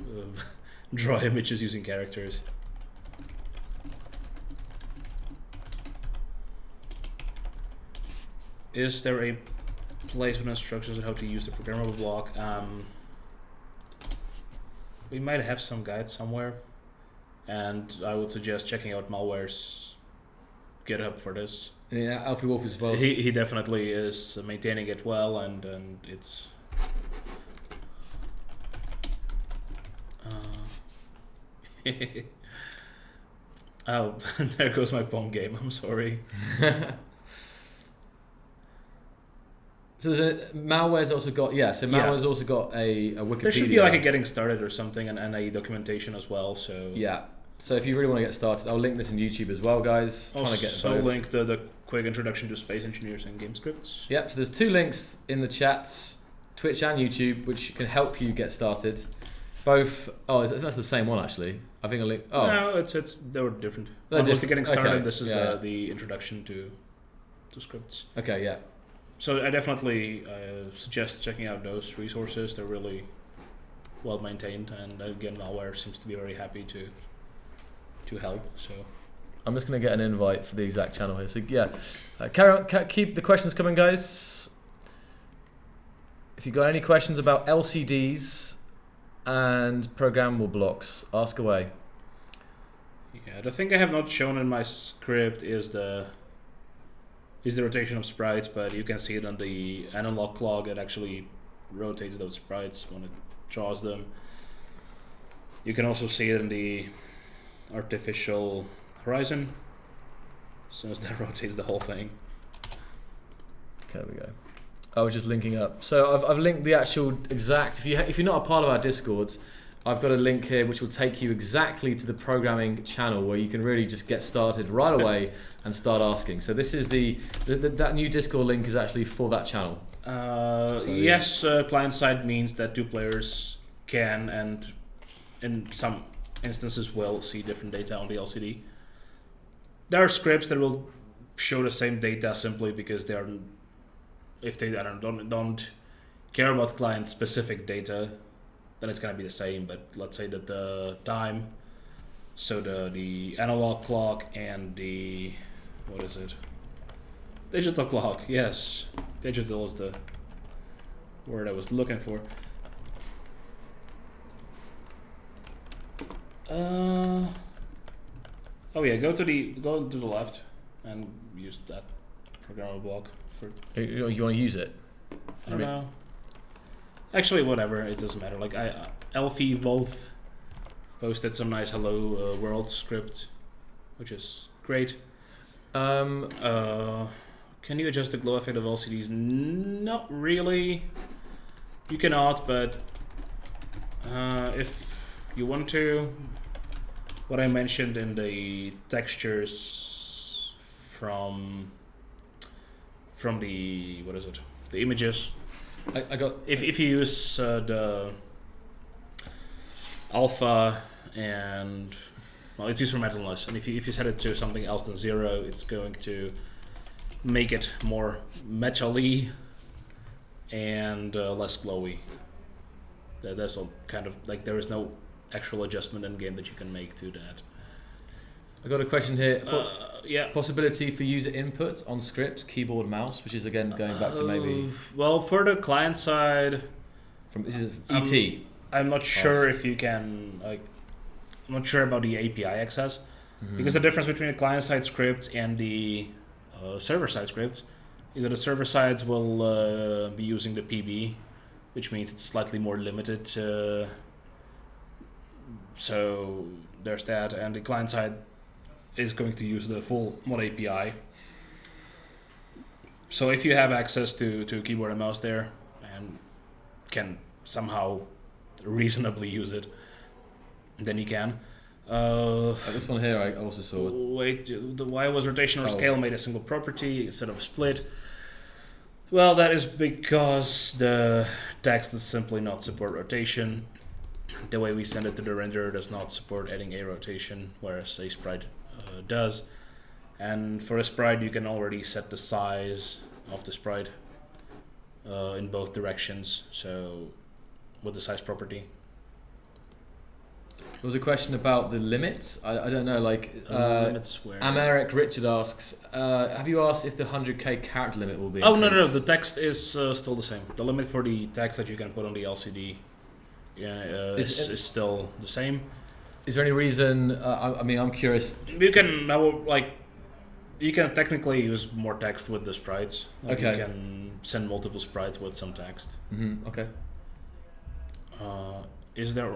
draw images using characters. Is there a place with instructions on how to use the programmable block? We might have some guide somewhere, and I would suggest checking out Malware's GitHub for this. Yeah, Alfie Wolf as well. He definitely is maintaining it well, and it's. Oh, there goes my Pong game. I'm sorry. So Malware's also got Malware's also got a Wikipedia. There should be like a getting started or something, and a documentation as well. So yeah. So if you really want to get started, I'll link this in YouTube as well, guys. Also link the quick introduction to space engineers and game scripts. Yep. So there's 2 links in the chats, Twitch and YouTube, which can help you get started. Both. Oh, that's the same one actually. I think a link. Oh no, they were different. One was the getting started. Okay. This is the introduction to scripts. Okay. Yeah. So I definitely suggest checking out those resources. They're really well maintained, and again, Malware seems to be very happy to help. So I'm just going to get an invite for the exact channel here. So yeah, carry on, keep the questions coming, guys. If you've got any questions about LCDs and programmable blocks, ask away. Yeah, the thing I have not shown in my script is the rotation of sprites, but you can see it on the analog clock. It actually rotates those sprites when it draws them. You can also see it in the artificial horizon, since that rotates the whole thing. Okay, there we go. I was just linking up. So I've linked the actual exact. If you're not a part of our Discords, I've got a link here which will take you exactly to the programming channel where you can really just get started right away and start asking. So this is that new Discord link is actually for that channel. Yes, client side means that 2 players can, and in some instances will, see different data on the LCD. There are scripts that will show the same data simply because they are, if they don't care about client specific data, then it's going to be the same. But let's say that the time, so the analog clock and the, what is it? Digital clock, yes. Digital is the word I was looking for. Oh yeah, go to the left and use that programmable block for. You want to use it? I don't know. Actually, whatever. It doesn't matter. Like Elfie Wolf posted some nice hello world script, which is great. Can you adjust the glow effect of LCDs? Not really. You cannot, but if you want to, what I mentioned in the textures from the, what is it? The images. I got. If you use the alpha and, well, it's used for metalness, and if you set it to something else than 0, it's going to make it more metal-y and less glowy. That's all kind of like, there is no actual adjustment in game that you can make to that. I got a question here. Yeah. Possibility for user input on scripts, keyboard, mouse, which is again going back to maybe. Well, for the client side, this is ET. I'm not sure if you can, like, I'm not sure about the API access, because the difference between the client side script and the server side scripts is that the server sides will be using the PB, which means it's slightly more limited. So there's that, and the client side is going to use the full mod API. So if you have access to keyboard and mouse there and can somehow reasonably use it, then you can. This one here I also saw. Wait, why was rotation or scale made a single property instead of a split? Well, that is because the text does simply not support rotation. The way we send it to the renderer does not support adding a rotation, whereas a sprite does. And for a sprite, you can already set the size of the sprite in both directions. So with the size property. There was a question about the limits. I don't know, like limits where? Americ Richard asks, have you asked if the 100k character limit will be increased? No, the text is still the same. The limit for the text that you can put on the LCD is still the same. Is there any reason? I mean, I'm curious. You can technically use more text with the sprites. Like okay. You can send multiple sprites with some text. Okay. Is there?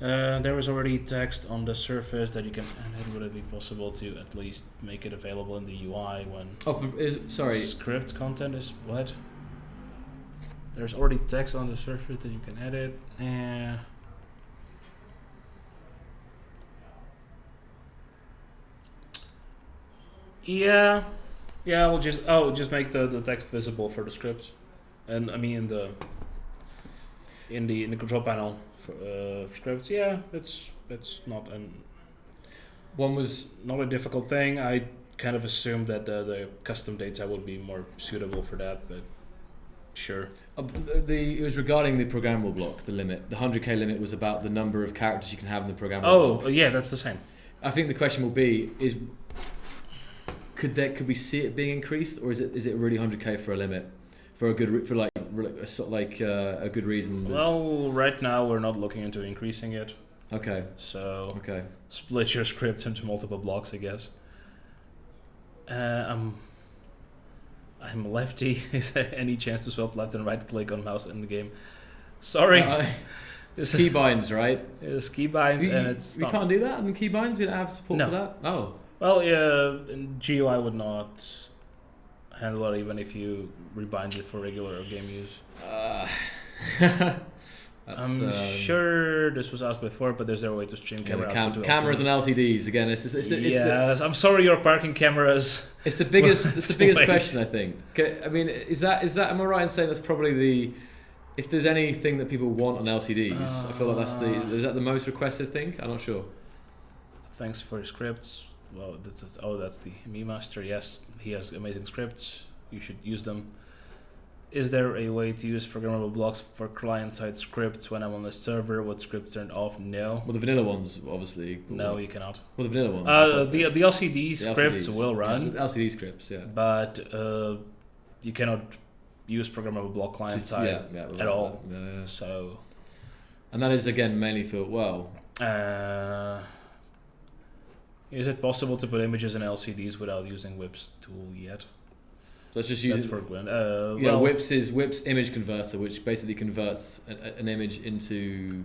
There was already text on the surface that you can edit. Would it be possible to at least make it available in the UI when? Sorry. Script content is what? There's already text on the surface that you can edit. Yeah. We'll just make the text visible for the scripts, and I mean in the control panel for scripts. Yeah, it's not not a difficult thing. I kind of assumed that the custom data would be more suitable for that, but sure. It was regarding the programmable block, the limit. The 100k limit was about the number of characters you can have in the programmable block. Oh, yeah, that's the same. I think the question will be could we see it being increased, or is it really 100k for a limit for a good a good reason? Well, right now we're not looking into increasing it. Okay. So okay. Split your scripts into multiple blocks, I guess. I'm a lefty. Is there any chance to swap left and right click on mouse in the game? Sorry. It's keybinds, right? It's keybinds, and it's we can't do that in keybinds. We don't have support for that. Oh. Well, yeah, GUI would not handle it even if you rebind it for regular or game use? I'm sure this was asked before, but there's no way to stream camera output to cameras LCD. and LCDs again. Yes, I'm sorry, you're parking cameras. It's the biggest question, I think. I mean, is that am I right in saying that's probably if there's anything that people want on LCDs, I feel like is that the most requested thing? I'm not sure. Thanks for your scripts. Well, that's the Me Master. Yes, he has amazing scripts. You should use them. Is there a way to use programmable blocks for client-side scripts when I'm on the server with scripts turned off? No. Well, the vanilla ones, obviously. No, you cannot. Well, the vanilla ones. The LCD scripts will run. Yeah, LCD scripts, yeah. But you cannot use programmable block client-side at all. Yeah. So. And that is, again, mainly for, is it possible to put images in LCDs without using Whip's tool yet? So let's just use That's for Gwen. Whip's image converter, which basically converts an image into.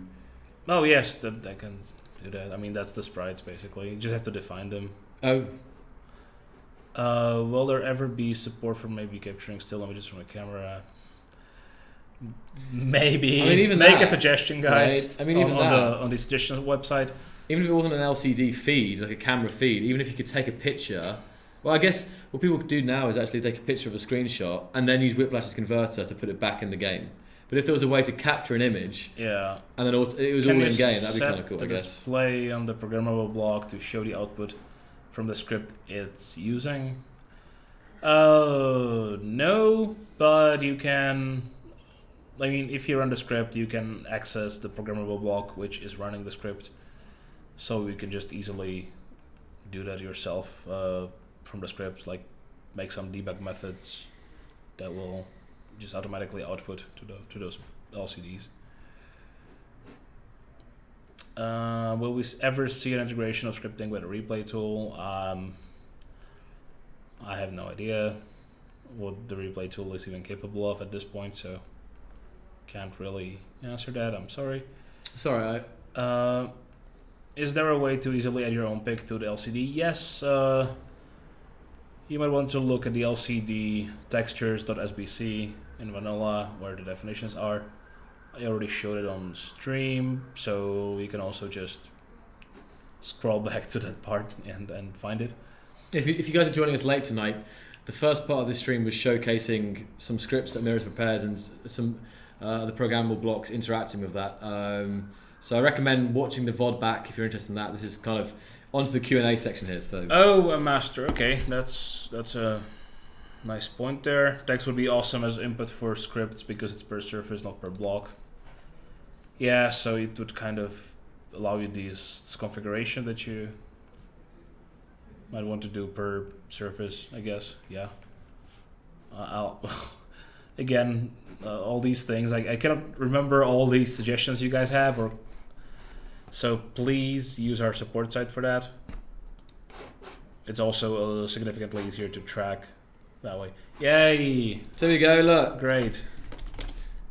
Oh yes, that can do that. I mean, that's the sprites basically. You just have to define them. Oh. Will there ever be support for maybe capturing still images from a camera? Maybe. I mean, even make a suggestion, guys. Right? I mean, on the suggestion website. Even if it wasn't an LCD feed, like a camera feed, even if you could take a picture. Well, I guess what people do now is actually take a picture of a screenshot and then use Whiplash's converter to put it back in the game. But if there was a way to capture an image, and then it was all in game, that'd be kind of cool. I guess. Display on the programmable block to show the output from the script it's using. No, but you can. I mean, if you run the script, you can access the programmable block which is running the script, so you can just easily do that yourself. From the script, like make some debug methods that will just automatically output to those LCDs. Will we ever see an integration of scripting with a replay tool? I have no idea what the replay tool is even capable of at this point, so can't really answer that. I'm sorry. Sorry. Is there a way to easily add your own pic to the LCD? Yes. You might want to look at the LCD textures.sbc in vanilla where the definitions are. I already showed it on stream, so you can also just scroll back to that part and find it. If you guys are joining us late tonight, the first part of this stream was showcasing some scripts that Mirror's prepared and some the programmable blocks interacting with that. So I recommend watching the VOD back if you're interested in that. This is kind of onto the Q&A section here. So. Oh, a master. Okay, that's a nice point there. Text would be awesome as input for scripts because it's per surface, not per block. Yeah, so it would kind of allow you this configuration that you might want to do per surface, I guess. Yeah. I'll again, all these things. I cannot remember all these suggestions you guys have, so please use our support site for that. It's also significantly easier to track that way. Yay! There we go. Look, great.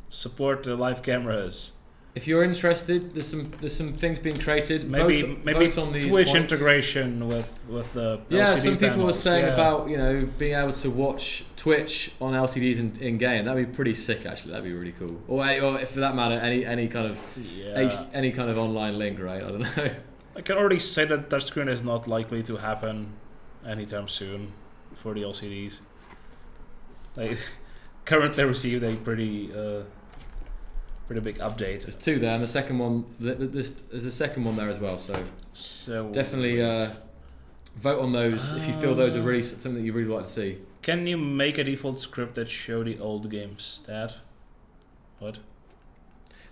Support the live cameras. If you're interested, there's some things being created. Maybe vote on these Twitch points. Integration with the yeah. LCD Some people panels. were saying about being able to watch Twitch on LCDs in game. That'd be pretty sick. Actually, that'd be really cool. Or for that matter, any kind of any kind of online link, right? I don't know. I can already say that touchscreen is not likely to happen anytime soon for the LCDs. They currently received a pretty big update. There's two there, and the second one, there's a second one there as well. So definitely vote on those if you feel those are really something that you really like to see. Can you make a default script that show the old game stat? What?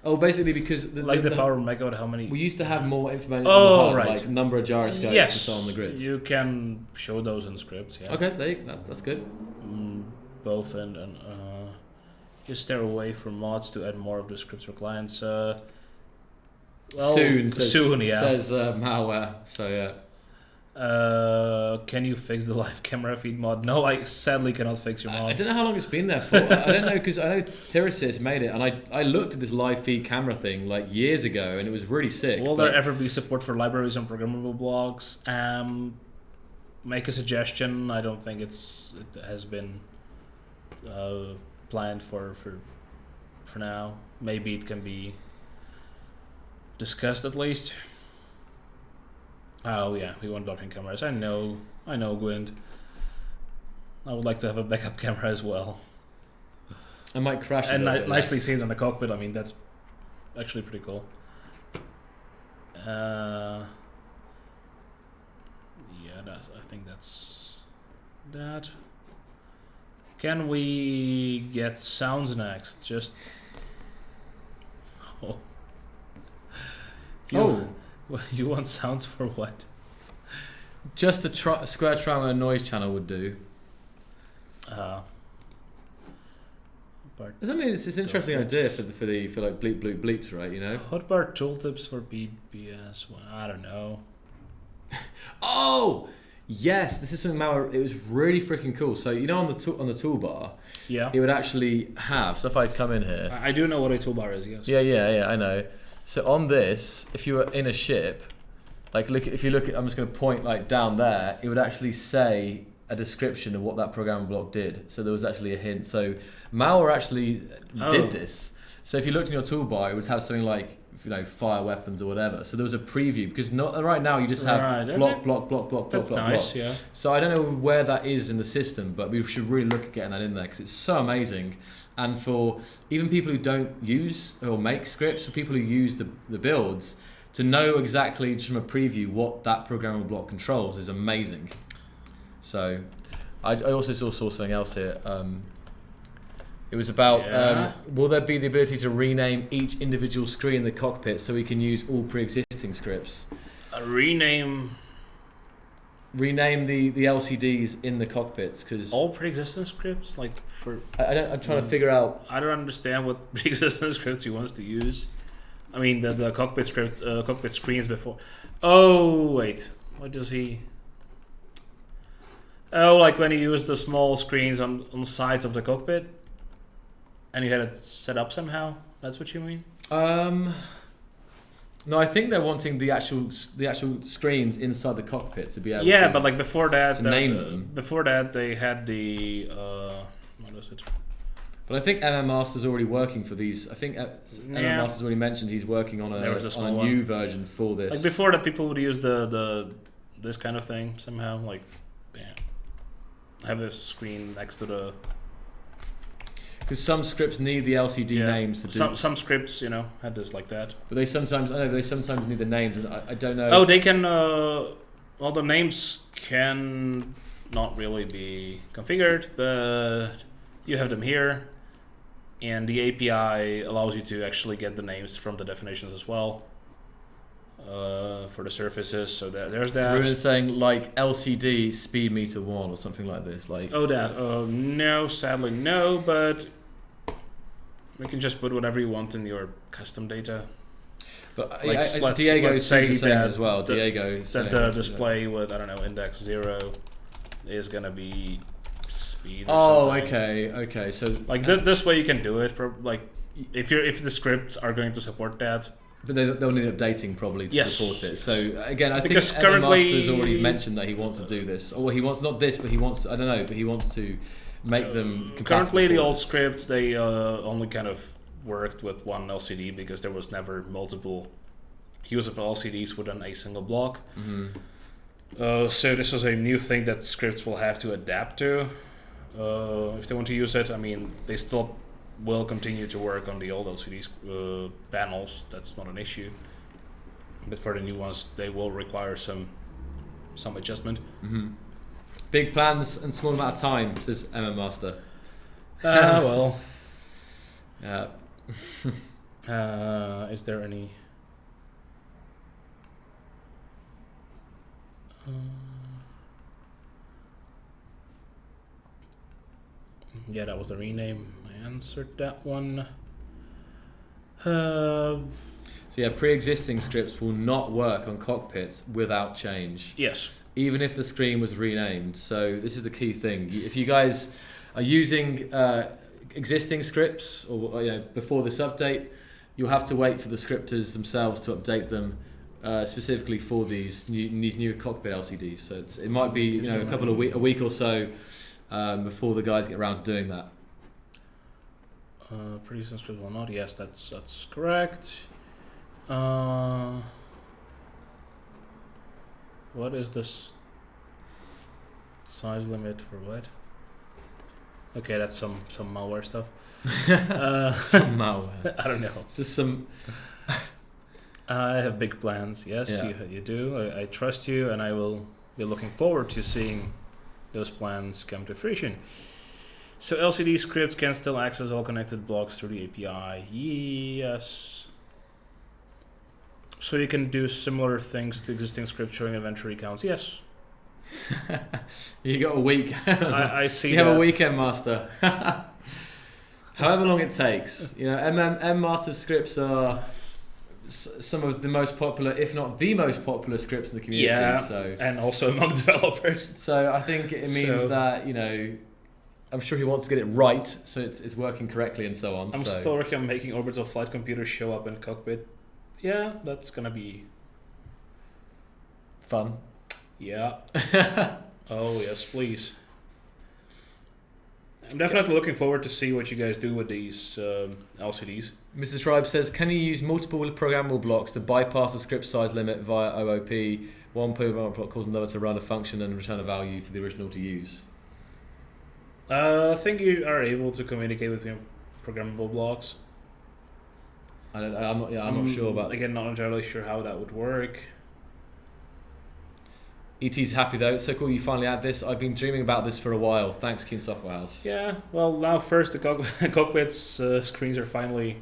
Oh, basically because the power megawatt, how many? We used to have more information. Right. Like number of gyroscopes yes. and so on the grids. You can show those in scripts. Yeah. Okay, that's good. Both and just stay away from mods to add more of the scripts for clients. Soon, yeah. Says malware. So yeah. Can you fix the live camera feed mod? No, I sadly cannot fix your mod. I don't know how long it's been there for. I don't know because I know Tyrasis made it, and I looked at this live feed camera thing like years ago, and it was really sick. Will there ever be support for libraries on programmable blocks? Make a suggestion. I don't think it has been planned for now. Maybe it can be discussed at least. Oh yeah, we want docking cameras. I know, Gwynd. I would like to have a backup camera as well. I might crash. And nicely seen on the cockpit. I mean, that's actually pretty cool. Yeah, I think that's that. Can we get sounds next? Just you want sounds for what? Just a square triangle and noise channel would do. Does that mean it's an interesting idea for like bleep bloop bleeps, right? You know. Hotbar tooltips for BBS. Well, I don't know. Oh yes, this is something it was really freaking cool. So you know on the toolbar, yeah, it would actually have. So if I come in here, I do know what a toolbar is. Yes. Yeah, I know. So on this, if you were in a ship, like if you look at, I'm just going to point like down there, it would actually say a description of what that programmable block did. So there was actually a hint. So malware actually did this. So if you looked in your toolbar, it would have something like, you know, fire weapons or whatever. So there was a preview, because not right now you just have block. That's nice, yeah. So I don't know where that is in the system, but we should really look at getting that in there, because it's so amazing. And for even people who don't use or make scripts, for people who use the builds, to know exactly just from a preview what that programmable block controls is amazing. So I also saw something else here. It was about, will there be the ability to rename each individual screen in the cockpit so we can use all pre-existing scripts? Rename the LCDs in the cockpits, because all pre-existing scripts, like for I'm trying to figure out. I don't understand what pre-existing scripts he wants to use. I mean the cockpit scripts, cockpit screens before. Oh wait, what does he? Oh, like when you use the small screens on the sides of the cockpit, and you had it set up somehow. That's what you mean? No, I think they're wanting the actual screens inside the cockpit to be able. Yeah, but like before that, name them. Before that, they had the what was it? But I think MM Master's already working for these. I think MM Master's already mentioned he's working on a new version for this. Like before that, people would use this kind of thing somehow. Like, have a screen next to the. Because some scripts need the LCD names to do. Some scripts, you know, had this like that. But they sometimes need the names, and I don't know. Oh, they can. Well, the names can not really be configured, but you have them here, and the API allows you to actually get the names from the definitions as well for the surfaces. So there's that. Ruin is saying like LCD speed meter 1 or something like this. Like no, sadly no, but we can just put whatever you want in your custom data. But like, Diego is saying that as well. Diego is that the display with index 0 is gonna be speed. Or something. Okay. So like this way you can do it. Like if the scripts are going to support that. But they'll need updating probably to support it. So again, I because think currently Master's already mentioned that he wants to do this. Or he wants not this, but he wants I don't know, but he wants to make them compatible. Currently, the old scripts they only kind of worked with one LCD because there was never multiple use of LCDs within a single block. Mm-hmm. So this is a new thing that scripts will have to adapt to if they want to use it. I mean, they still will continue to work on the old LCD panels. That's not an issue. But for the new ones, they will require some adjustment. Mm-hmm. Big plans and small amount of time, says MM Master. Well. Is there any? Yeah, that was the rename. I answered that one. So yeah, pre-existing scripts will not work on cockpits without change. Yes. Even if the screen was renamed. So this is the key thing. If you guys are using existing scripts or before this update, you'll have to wait for the scripters themselves to update them specifically for these new cockpit LCDs. So it might be a week or so before the guys get around to doing that. Producing script will not. Yes, that's correct. What is this size limit for what? Okay, that's some malware stuff. Some malware. I don't know. It's just some. I have big plans. Yes, Yeah. you do. I trust you, and I will be looking forward to seeing those plans come to fruition. So LCD scripts can still access all connected blocks through the API. Yes. So you can do similar things to existing scripts showing inventory counts. Yes. You got a week. I see. You have a weekend master. However long it takes. You know, M master scripts are some of the most popular, if not the most popular scripts in the community. Yeah, so. And also among developers. So I think it means that, you know, I'm sure he wants to get it right, so it's working correctly and so on. I'm still working on making orbital flight computers show up in Cockpit. Yeah, that's gonna be fun. Yeah. Oh yes, please. I'm definitely looking forward to see what you guys do with these LCDs. Mr. Tribe says, can you use multiple programmable blocks to bypass the script size limit via OOP? One programmable block causing another to run a function and return a value for the original to use. I think you are able to communicate between programmable blocks. I'm not sure about. Again, not entirely sure how that would work. ET's happy though. It's so cool you finally add this. I've been dreaming about this for a while. Thanks, Keen Software House. Yeah, well, now first the Cockpit's screens are finally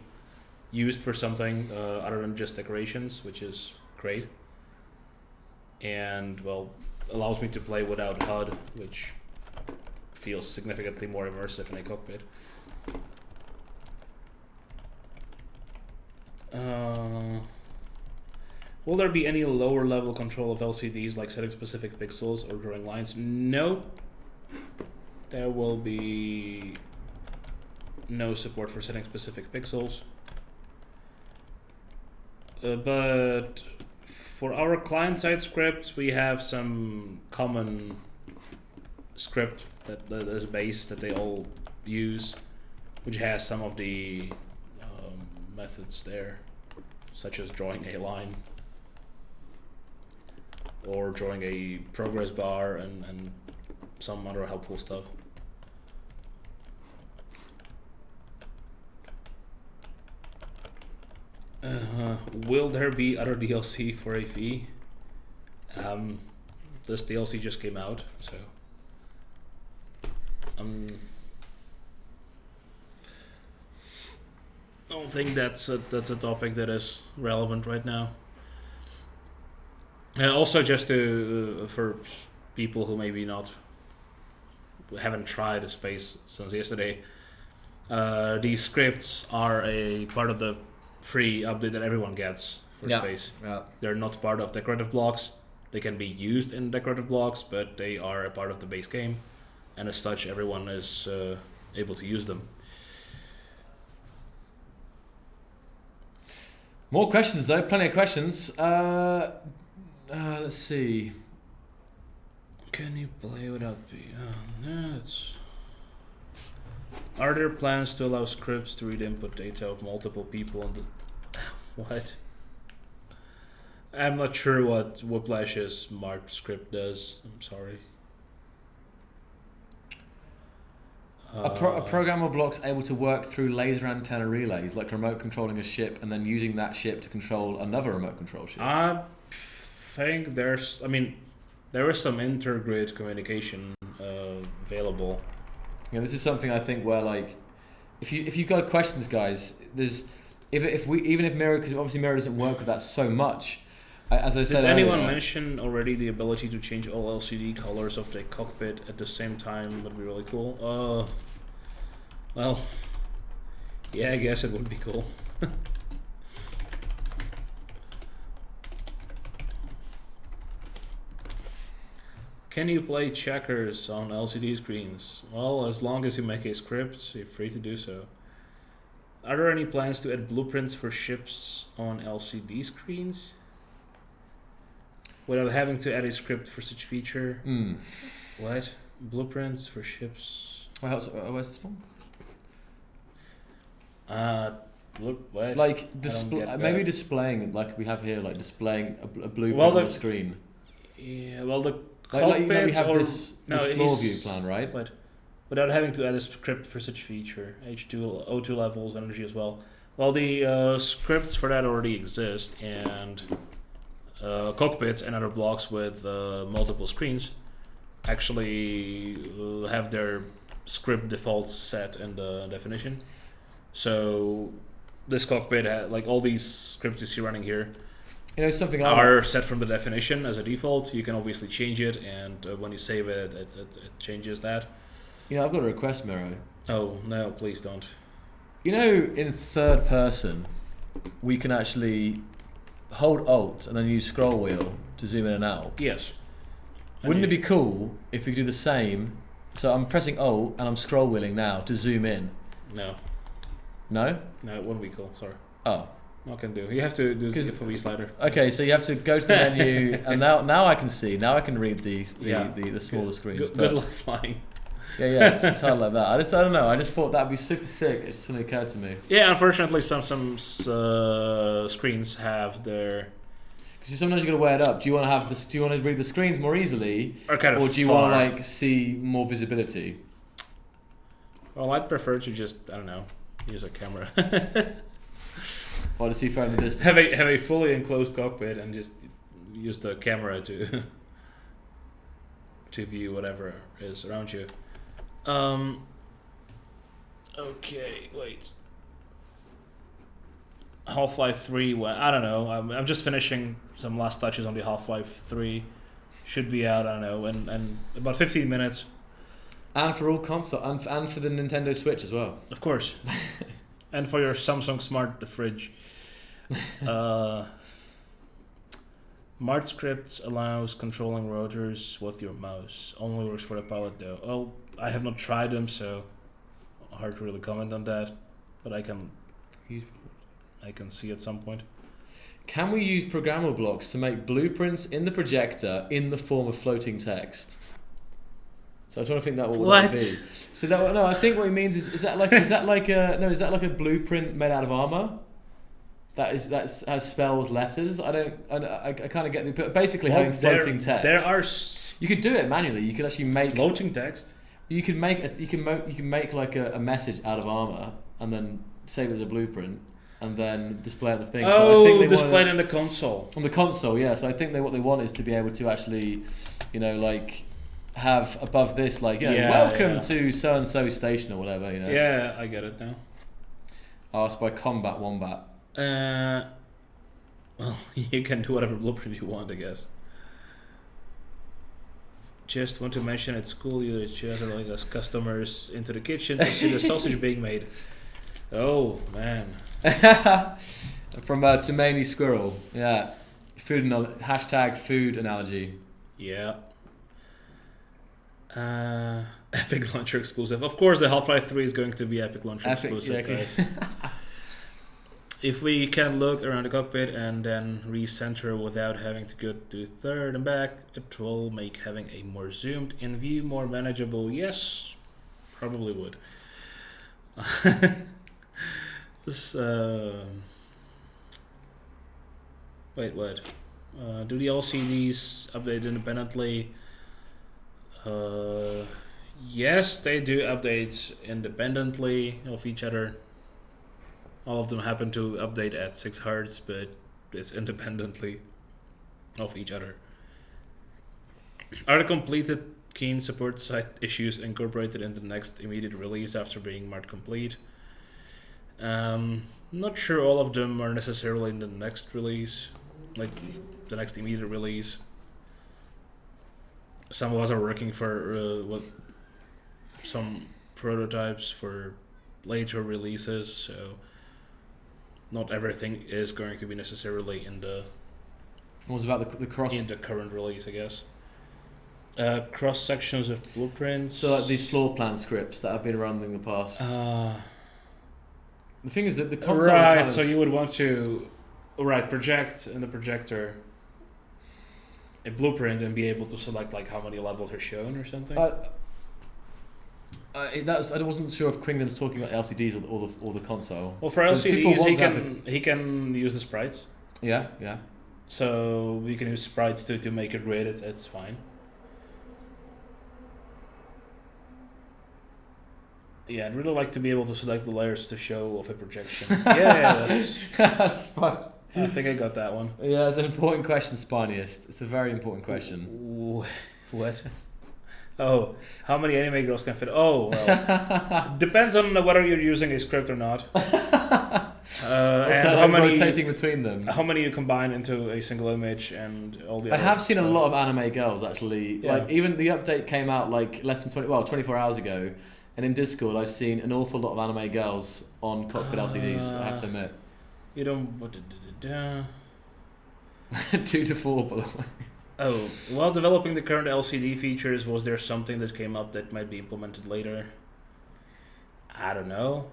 used for something other than just decorations, which is great. And, well, allows me to play without HUD, which feels significantly more immersive in a cockpit. Will there be any lower level control of LCDs, like setting specific pixels or drawing lines? No. There will be no support for setting specific pixels. But for our client-side scripts, we have some common script that is base that they all use, which has some of the methods there, such as drawing a line or drawing a progress bar and some other helpful stuff. Will there be other DLC for a fee? This DLC just came out, so I don't think that's a topic that is relevant right now. Also, just to for people who maybe haven't tried Space since yesterday, these scripts are a part of the free update that everyone gets for Space. Yeah. They're not part of decorative blocks. They can be used in decorative blocks, but they are a part of the base game, and as such, everyone is able to use them. More questions though, plenty of questions. Let's see. Can you play without Are there plans to allow scripts to read input data of multiple people? What? I'm not sure what Whiplash's marked script does. I'm sorry. A programmable block's able to work through laser antenna relays, like remote controlling a ship and then using that ship to control another remote control ship. I think there is some intergrid communication available. Yeah, this is something I think where, like, if you've got questions, guys, there's even if Mirror, because obviously Mirror doesn't work with that so much. As I said, did anyone mention already the ability to change all LCD colors of the cockpit at the same time? Would be really cool. Well, yeah, I guess it would be cool. Can you play checkers on LCD screens? Well, as long as you make a script, you're free to do so. Are there any plans to add blueprints for ships on LCD screens? Without having to add a script for such feature? What? Blueprints for ships? Where's this one? Look, what? Like maybe displaying like we have here, like displaying a blueprint on the screen. Yeah, well the like we have this floor view plan, right? But without having to add a script for such feature, H2 O2 levels, energy as well. Well, the scripts for that already exist, and cockpits and other blocks with multiple screens actually have their script defaults set in the definition. So this cockpit, like all these scripts you see running here, something are set from the definition as a default. You can obviously change it, and when you save it, it changes that. I've got a request, Miro. Oh no, please don't. In third person, we can actually hold Alt and then use scroll wheel to zoom in and out. Yes. Wouldn't it be cool if we could do the same? So I'm pressing Alt and I'm scroll wheeling now to zoom in. No. No? No, it wouldn't be cool. Sorry. Oh. No, can do. You have to do the FOV slider. Okay, so you have to go to the menu, and now I can see. Now I can read the smaller screens. Good luck flying. Yeah, it's hard like that. I don't know. I just thought that'd be super sick. It suddenly occurred to me. Yeah, unfortunately, some screens have their. Because sometimes you got to wear it up. Do you want to have this? Do you want to read the screens more easily, or do you want to see more visibility? Well, I'd prefer to just use a camera. Or to see from the distance. Have a fully enclosed cockpit and just use the camera to view whatever is around you. Okay, wait. Half-Life 3, well, I don't know. I'm just finishing some last touches on the Half-Life 3. Should be out, I don't know, in about 15 minutes. And for all console, and for the Nintendo Switch as well. Of course. And for your Samsung Smart Fridge. Mart Scripts allows controlling rotors with your mouse. Only works for the pilot though. Oh, I have not tried them, so hard to really comment on that. But I can see at some point. Can we use programmable blocks to make blueprints in the projector in the form of floating text? So I'm trying to think that what that would be. So I think what he means is that like a blueprint made out of armor? That has spells, letters. I kind of get but basically having floating text. You could do it manually. You could actually make floating text. You can make like a message out of armor and then save it as a blueprint and then display it on the thing. Oh, display it in the console. On the console, yeah. So I think what they want is to be able to actually, have above this welcome to so and so station or whatever. Yeah, I get it now. Asked by Combat Wombat. Well, you can do whatever blueprint you want, I guess. Just want to mention at school you allowing us customers into the kitchen to see the sausage being made. Oh man. From Tumani Squirrel. Yeah. Hashtag food analogy. Yeah. Epic Launcher exclusive. Of course the Half-Life 3 is going to be Epic Launcher exclusive, guys. If we can look around the cockpit and then recenter without having to go to third and back, it will make having a more zoomed in view more manageable. Yes, probably would. Wait, what? Do the LCDs update independently? Yes, they do update independently of each other. All of them happen to update at 6 Hz, but it's independently of each other. Are the completed keen support site issues incorporated in the next immediate release after being marked complete? Not sure all of them are necessarily in the next release, like the next immediate release. Some of us are working for some prototypes for later releases, so not everything is going to be necessarily in the. What was about the cross in the current release, I guess. Cross sections of blueprints. So like these floor plan scripts that have been around in the past. The thing is that the console. Right. So you would want to, project in the projector a blueprint and be able to select like how many levels are shown or something. I wasn't sure if Quingham's talking about LCDs or the console. Well, for LCDs, he can use the sprites. Yeah, yeah. So we can use sprites to make it red. It's fine. Yeah, I'd really like to be able to select the layers to show off a projection. Yeah, that's fine. I think I got that one. Yeah, it's an important question, Spaniest. It's a very important question. What? Oh, how many anime girls can fit? Oh, well, depends on whether you're using a script or not. And how many rotating between them. How many you combine into a single image and all the. I have seen a lot of anime girls actually. Yeah. Like even the update came out like less than 24 hours ago, and in Discord I've seen an awful lot of anime girls on Cockpit LCDs. I have to admit. You don't. 2 to 4, by the way. Oh, while developing the current LCD features, was there something that came up that might be implemented later? I don't know.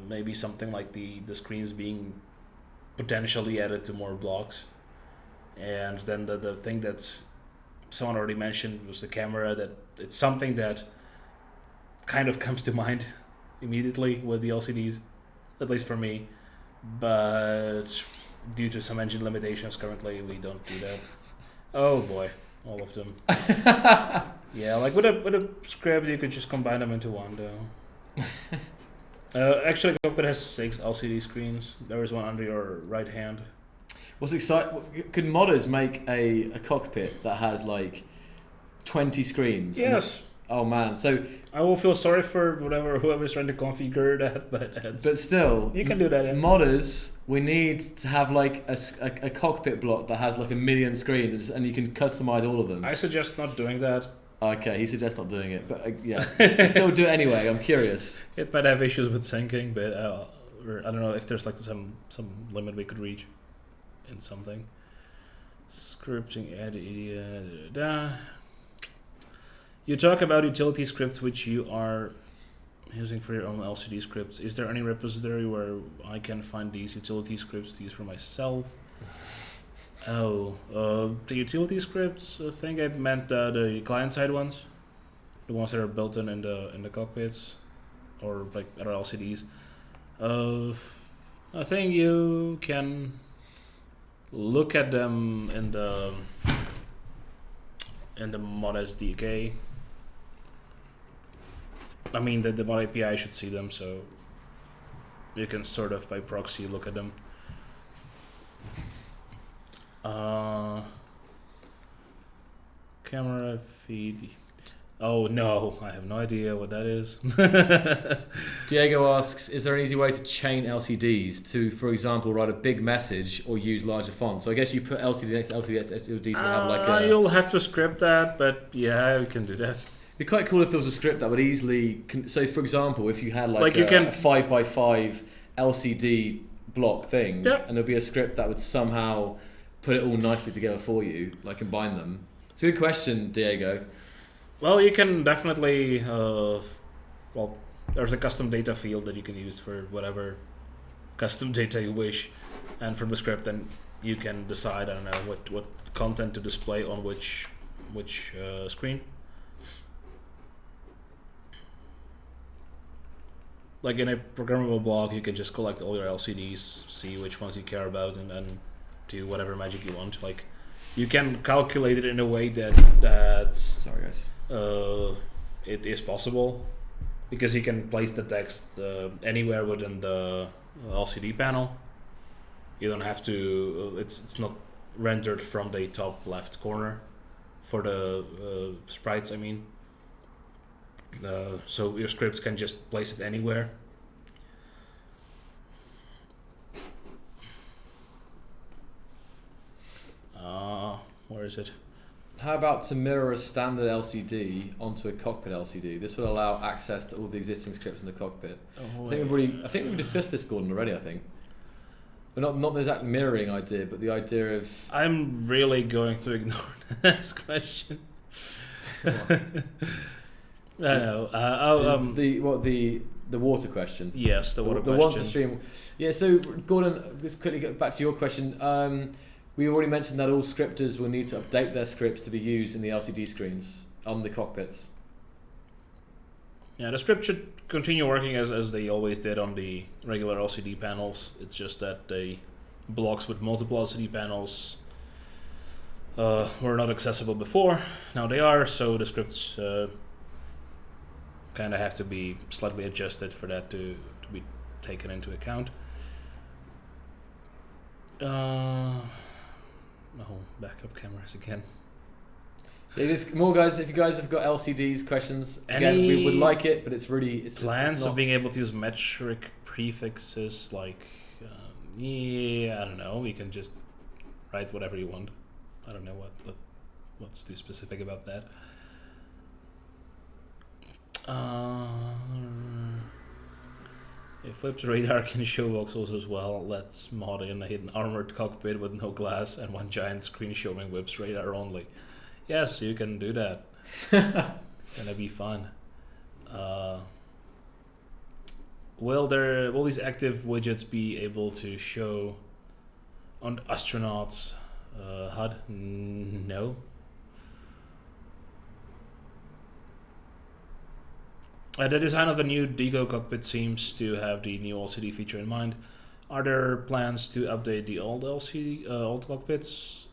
Maybe something like the screens being potentially added to more blocks. And then the thing that someone already mentioned was the camera. That it's something that kind of comes to mind immediately with the LCDs, at least for me. But due to some engine limitations currently, we don't do that. Oh boy, all of them. Yeah, like with a script, you could just combine them into one, though. Actually, Cockpit has 6 LCD screens. There is one under your right hand. What's exciting? Could modders make a Cockpit that has like 20 screens? Yes. Oh man, so I will feel sorry for whoever's trying to configure that, but still, you can do that. Yeah. Modders, we need to have like a Cockpit block that has like 1 million screens, and you can customize all of them. I suggest not doing that. Okay, he suggests not doing it, but yeah, still do it anyway. I'm curious. It might have issues with syncing, but I don't know if there's like some limit we could reach in something. Scripting, add, You talk about utility scripts which you are using for your own LCD scripts. Is there any repository where I can find these utility scripts to use for myself? Oh, the utility scripts, I think I meant the client-side ones, the ones that are built in the cockpits, or like other LCDs. I think you can look at them in the mod SDK. I mean, the mod API should see them, so you can sort of by proxy look at them. Camera feed. Oh no, I have no idea what that is. Diego asks, is there an easy way to chain LCDs to, for example, write a big message or use larger fonts? So I guess you put LCD next to LCD, LCD to have like a... You'll have to script that, but yeah, we can do that. It'd be quite cool if there was a script that would easily... So for example, if you had like you can, a 5x5 LCD block thing, yep. And there'd be a script that would somehow put it all nicely together for you, like combine them. It's a good question, Diego. Well, you can definitely, well, there's a custom data field that you can use for whatever custom data you wish. And from the script, then you can decide, I don't know, what content to display on which screen. Like in a programmable block, you can just collect all your LCDs, see which ones you care about, and then do whatever magic you want. Like, you can calculate it in a way that sorry guys, it is possible, because you can place the text anywhere within the LCD panel. You don't have to. It's not rendered from the top left corner for the sprites. I mean. So your scripts can just place it anywhere. Where is it? How about to mirror a standard LCD onto a Cockpit LCD? This will allow access to all the existing scripts in the Cockpit. Oh, I think we've discussed this, Gordon, already. I think, but not the exact mirroring idea, but the idea of. I'm really going to ignore this question. I know. The water question. Yes, the water question. The water stream. Yeah. So Gordon, just quickly get back to your question. We already mentioned that all scripters will need to update their scripts to be used in the LCD screens on the cockpits. Yeah, the script should continue working as they always did on the regular LCD panels. It's just that the blocks with multiple LCD panels were not accessible before. Now they are, so the scripts kind of have to be slightly adjusted for that to be taken into account. Backup cameras again. It is more, guys. If you guys have got LCDs questions, again, we would like it, but it's really plans of being able to use metric prefixes. Like, I don't know. We can just write whatever you want. I don't know what's too specific about that. If Whip's radar can show voxels as well, let's mod in a hidden armored cockpit with no glass and one giant screen showing Whip's radar only. Yes, you can do that. It's gonna be fun. Will these active widgets be able to show on astronauts HUD? No. The design of the new Deco cockpit seems to have the new LCD feature in mind. Are there plans to update the old old cockpits?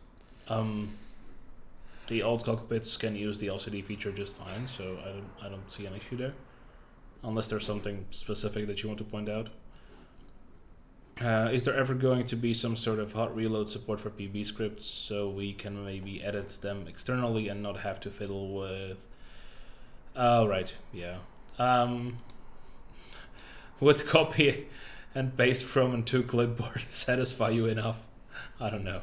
The old cockpits can use the LCD feature just fine, so I don't see an issue there, unless there's something specific that you want to point out. Is there ever going to be some sort of hot reload support for PB scripts so we can maybe edit them externally and not have to fiddle with? Oh, right, yeah. Would copy and paste from and to clipboard satisfy you enough? I don't know.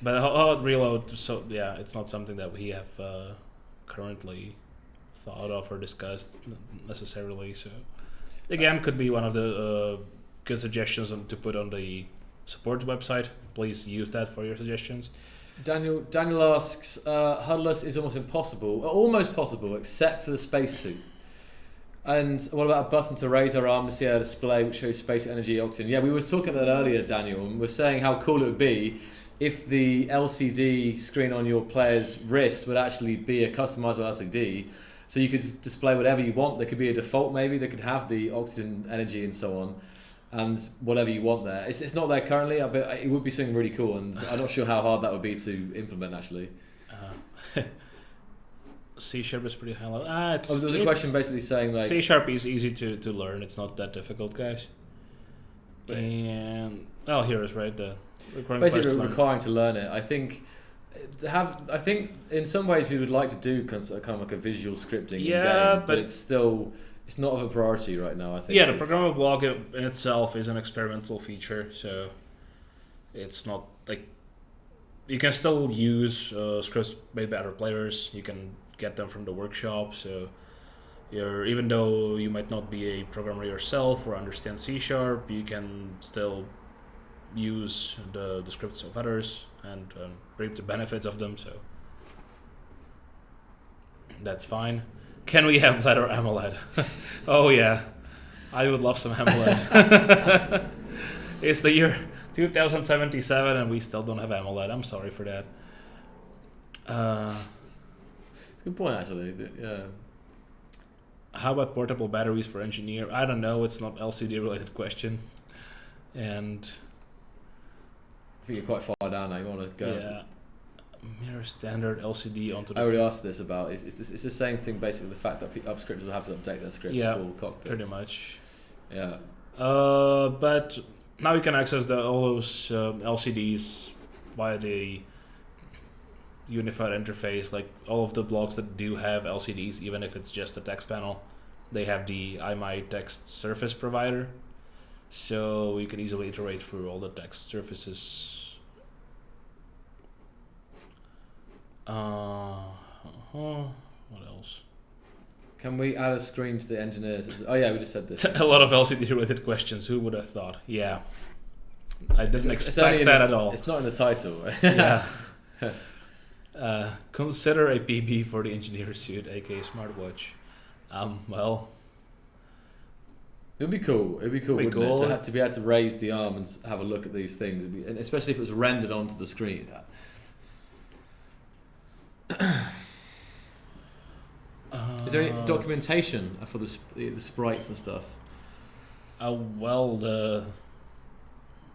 But hot reload, so yeah, it's not something that we have currently thought of or discussed necessarily. So again, could be one of the good suggestions to put on the support website. Please use that for your suggestions. Daniel asks, HUDless is almost possible, except for the spacesuit. And what about a button to raise our arm to see our display which shows space, energy, oxygen? Yeah, we were talking about that earlier, Daniel, and we're saying how cool it would be if the LCD screen on your player's wrist would actually be a customizable LCD. So you could display whatever you want. There could be a default maybe, that could have the oxygen, energy and so on, and whatever you want there. It's not there currently, but it would be something really cool, and I'm not sure how hard that would be to implement actually. C# is pretty high level. There was a question basically saying like... C# is easy to learn, it's not that difficult, guys. Right. And, well, here is right, the basically requiring to learn it. I think in some ways we would like to do kind of like a visual scripting in game, but it's not of a priority right now, I think. Yeah, the programmable block in itself is an experimental feature, so it's not like... You can still use scripts made by other players. You can get them from the workshop, so even though you might not be a programmer yourself or understand C#, you can still use the scripts of others and reap the benefits of them, so that's fine. Can we have LED or AMOLED? Oh yeah, I would love some AMOLED. It's the year 2077 and we still don't have AMOLED. I'm sorry for that. It's a good point actually. Yeah. How about portable batteries for engineer? I don't know. It's not LCD related question, and I think you're quite far down now. You want to go? Yeah. Mirror standard LCD onto. I already asked this about. It's the same thing basically. The fact that upscripters will have to update their scripts for cockpits. Pretty much. Yeah. But now you can access all those LCDs via the unified interface. Like all of the blocks that do have LCDs, even if it's just a text panel, they have the IMI text surface provider, so you can easily iterate through all the text surfaces. What else? Can we add a screen to the engineers? Oh yeah, we just said this. A lot of LCD related questions. Who would have thought? Yeah, I didn't expect that at all. It's not in the title, right? Yeah. Consider a PB for the engineer suit, aka smartwatch. Well, it'd be cool. It'd be cool, wouldn't it? To be able to raise the arm and have a look at these things, and especially if it was rendered onto the screen. Is there any documentation for the sprites and stuff? Well, the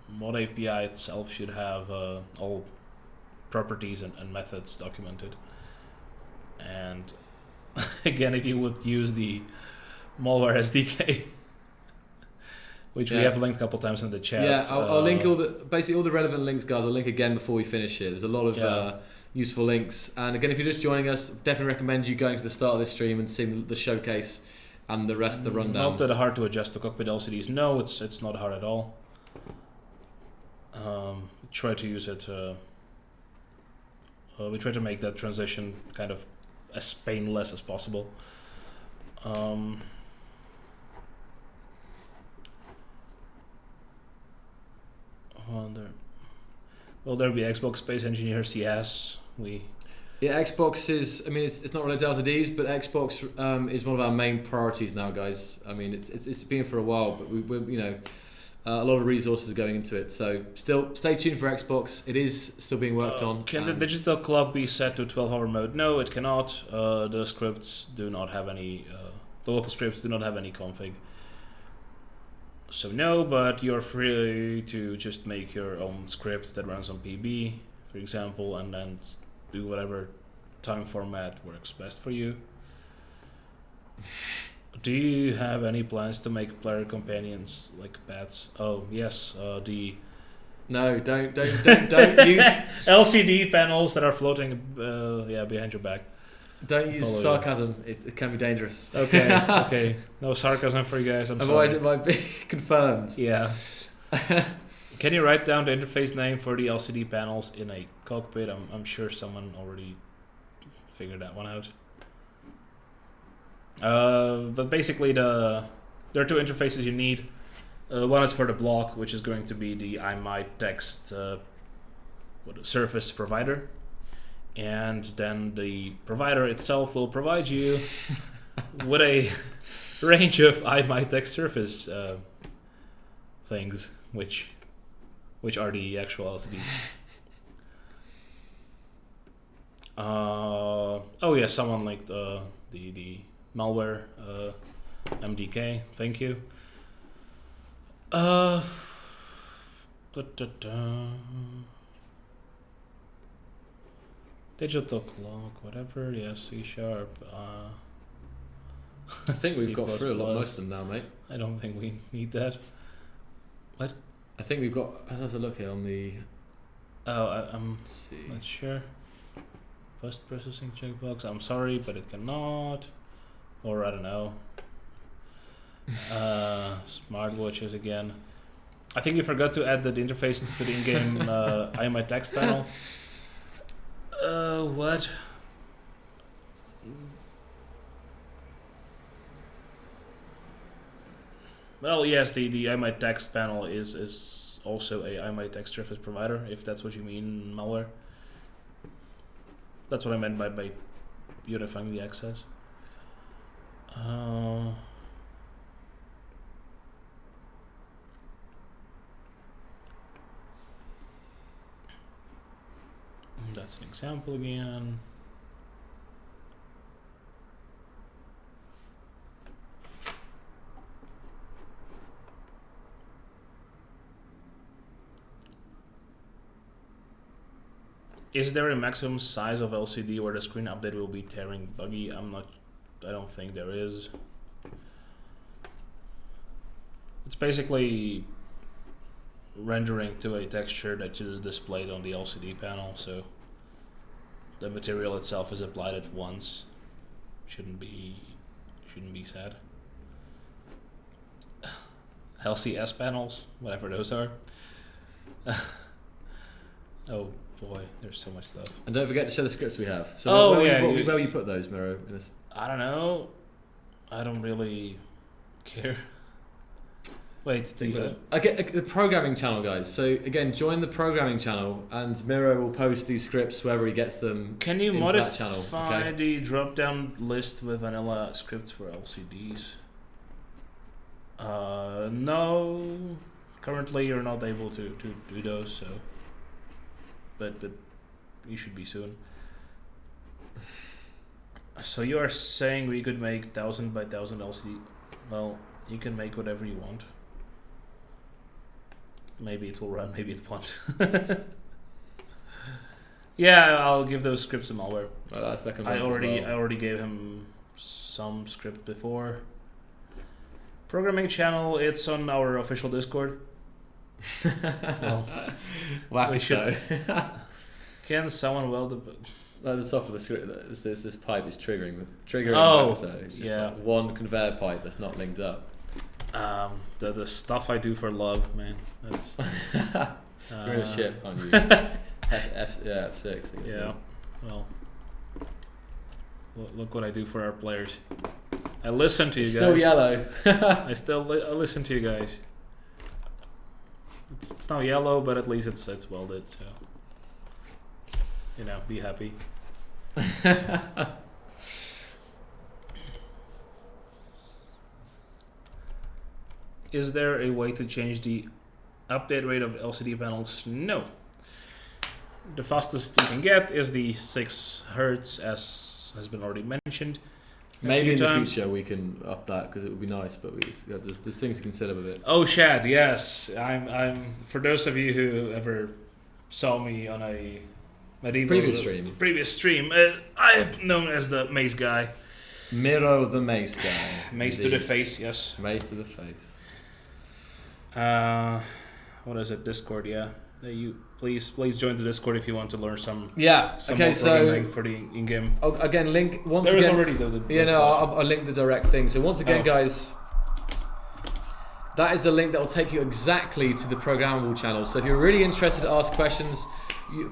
mod API itself should have all properties and methods documented. And again, if you would use the malware SDK, which we have linked a couple times in the chat. Yeah, I'll link basically all the relevant links, guys. I'll link again before we finish here. There's a lot of useful links. And again, if you're just joining us, definitely recommend you going to the start of this stream and seeing the showcase and the rest of the rundown. Not that hard to adjust to Cockpit LCDs. No, it's not hard at all. Try to use it. We try to make that transition kind of as painless as possible. Will there be Xbox Space Engineers? Yes, Xbox is. I mean, it's not related to LCDs, but Xbox is one of our main priorities now, guys. I mean, it's been for a while, but we're a lot of resources are going into it. So still, stay tuned for Xbox. It is still being worked on. Can the digital clock be set to 12-hour mode? No, it cannot. The scripts do not have any. The local scripts do not have any config. So no, but you're free to just make your own script that runs on PB, for example, and then do whatever time format works best for you. Do you have any plans to make player companions like pets? Oh yes, No, don't use LCD panels that are floating behind your back. Don't use sarcasm. It can be dangerous. Okay. No sarcasm for you guys. Otherwise, it might be confirmed. Yeah. Can you write down the interface name for the LCD panels in a cockpit? I'm sure someone already figured that one out. But basically, there are two interfaces you need. One is for the block, which is going to be the IMyText service provider. And then the provider itself will provide you with a range of IMyText service things, which are the actual LCDs. Someone liked the malware MDK. Thank you. Digital clock, whatever. Yes, C#. I think we've got through most of them now, mate. I don't think we need that. What? I think we've got. Let's have a look here on the. I'm not sure. Post-processing checkbox. I'm sorry, but it cannot. Or I don't know. Smartwatches again. I think we forgot to add the interface to the in-game IMyText panel. What? Well, yes, the IMyText panel is also a IMyText service provider, if that's what you mean, malware. That's what I meant by unifying the access. That's an example again. Is there a maximum size of LCD where the screen update will be tearing buggy? I don't think there is. It's basically rendering to a texture that is displayed on the LCD panel, so the material itself is applied at once. Shouldn't be sad. LCS panels, whatever those are. Oh boy, there's so much stuff. And don't forget to show the scripts we have. So where will you put those, Miro? I don't know. I don't really care. Wait, the programming channel, guys. So again, join the programming channel, and Miro will post these scripts wherever he gets them. Can you into modify that channel, the drop-down list with vanilla scripts for LCDs? No. Currently, you're not able to do those. So, but you should be soon. So you are saying we could make 1000 by 1000 LCD? Well, you can make whatever you want. Maybe it will run, maybe it won't. Yeah, I'll give those scripts to malware. I already gave him some script before. Programming channel, it's on our official Discord. Well, we should. Can someone weld the top of the script? This pipe is triggering. It's just like one conveyor pipe that's not linked up. The stuff I do for love, man. That's we're gonna ship on you. F6. Yeah. Well, look what I do for our players. I listen to you guys. Still yellow. I listen to you guys. It's now yellow, but at least it's welded. So be happy. Is there a way to change the update rate of LCD panels? No. The fastest you can get is the 6 Hz, as has been already mentioned. Maybe in the future we can up that because it would be nice, but there's things to consider with it. Oh, Shad, yes. I'm for those of you who ever saw me on a medieval previous stream, I am known as the Mace guy. Miro the Mace guy. Mace to the face, yes. Mace to the face. What is it? Discord, yeah. You please join the Discord if you want to learn some more programming for the in-game. Again, link once there again. There is already I'll link the direct thing. So once again, guys, that is the link that will take you exactly to the Programmable channel. So if you're really interested to ask questions,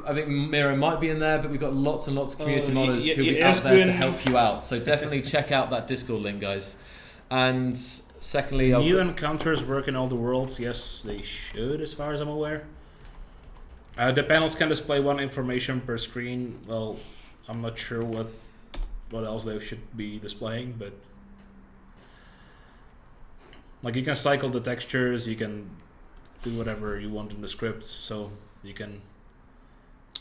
I think Miro might be in there, but we've got lots and lots of community modders who'll be out there to help you out. So definitely check out that Discord link, guys. And secondly, new encounters work in all the worlds. Yes, they should, as far as I'm aware. The panels can display one information per screen. Well, I'm not sure what else they should be displaying, but like you can cycle the textures, you can do whatever you want in the script, so you can.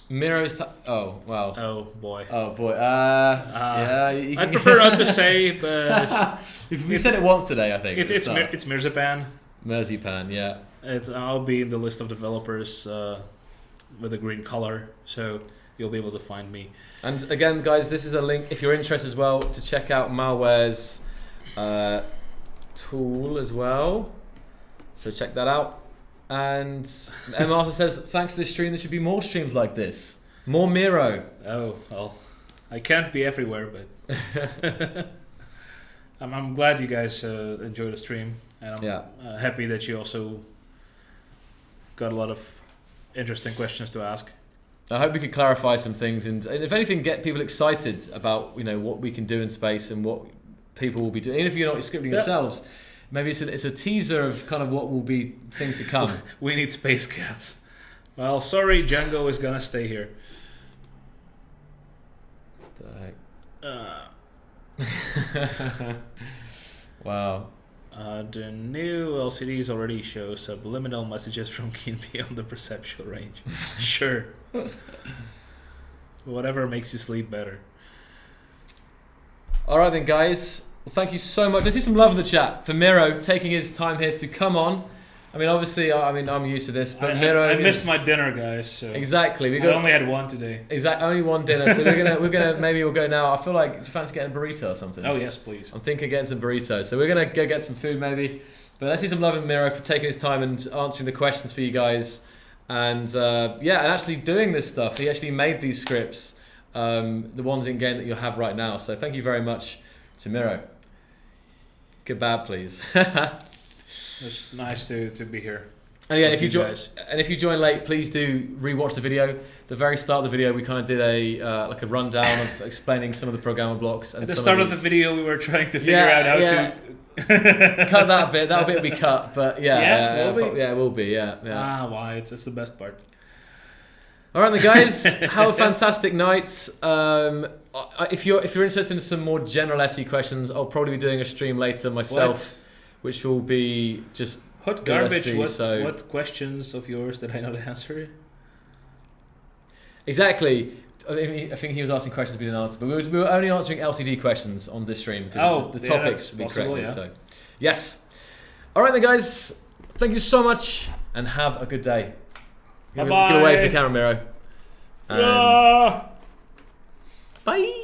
Miro's oh wow. Oh boy. Yeah. I prefer not to say, but we said it once today. I think it's Mirzapan. Mirzapan, yeah. I'll be in the list of developers with a green color, so you'll be able to find me. And again, guys, this is a link if you're interested as well to check out Malware's tool as well. So check that out. And M. Master says, thanks to this stream, there should be more streams like this. More Miro. Oh, well, I can't be everywhere, but I'm glad you guys enjoy the stream. And I'm happy that you also got a lot of interesting questions to ask. I hope we could clarify some things and if anything, get people excited about what we can do in space and what people will be doing. Even if you're not scripting yourselves, maybe it's a teaser of kind of what will be things to come. We need space cats. Well, sorry, Django is gonna stay here. Wow. The new LCDs already show subliminal messages from key beyond the perceptual range. Sure. Whatever makes you sleep better. All right then, guys. Well, thank you so much. I see some love in the chat for Miro taking his time here to come on. I mean, obviously, I'm used to this, but Miro. I missed my dinner, guys. So exactly. I only had one today. Exactly, only one dinner. So we're gonna maybe we'll go now. I feel like, do you fancy getting a burrito or something? Oh yes, please. I'm thinking getting some burritos. So we're gonna go get some food maybe. But let's see some love in Miro for taking his time and answering the questions for you guys, and and actually doing this stuff. He actually made these scripts, the ones in game that you have right now. So thank you very much to Miro. Kebab, please. It's nice to be here. And again, if you join late, please do rewatch the video. The very start of the video, we kind of did a rundown of explaining some of the programmable blocks. And at the start of the video, we were trying to figure out how to cut that bit. That bit will be cut, but it will be. Why? It's the best part. All right, then, guys, have a fantastic night. If you're interested in some more general SE questions, I'll probably be doing a stream later myself, which will be just hot garbage. What questions of yours did I not answer? Exactly. I think he was asking questions we didn't answer, but we were only answering LCD questions on this stream because the topics would be correctly. So, yes. All right then, guys. Thank you so much, and have a good day. Bye bye. Get away from the camera, Miro. Bye.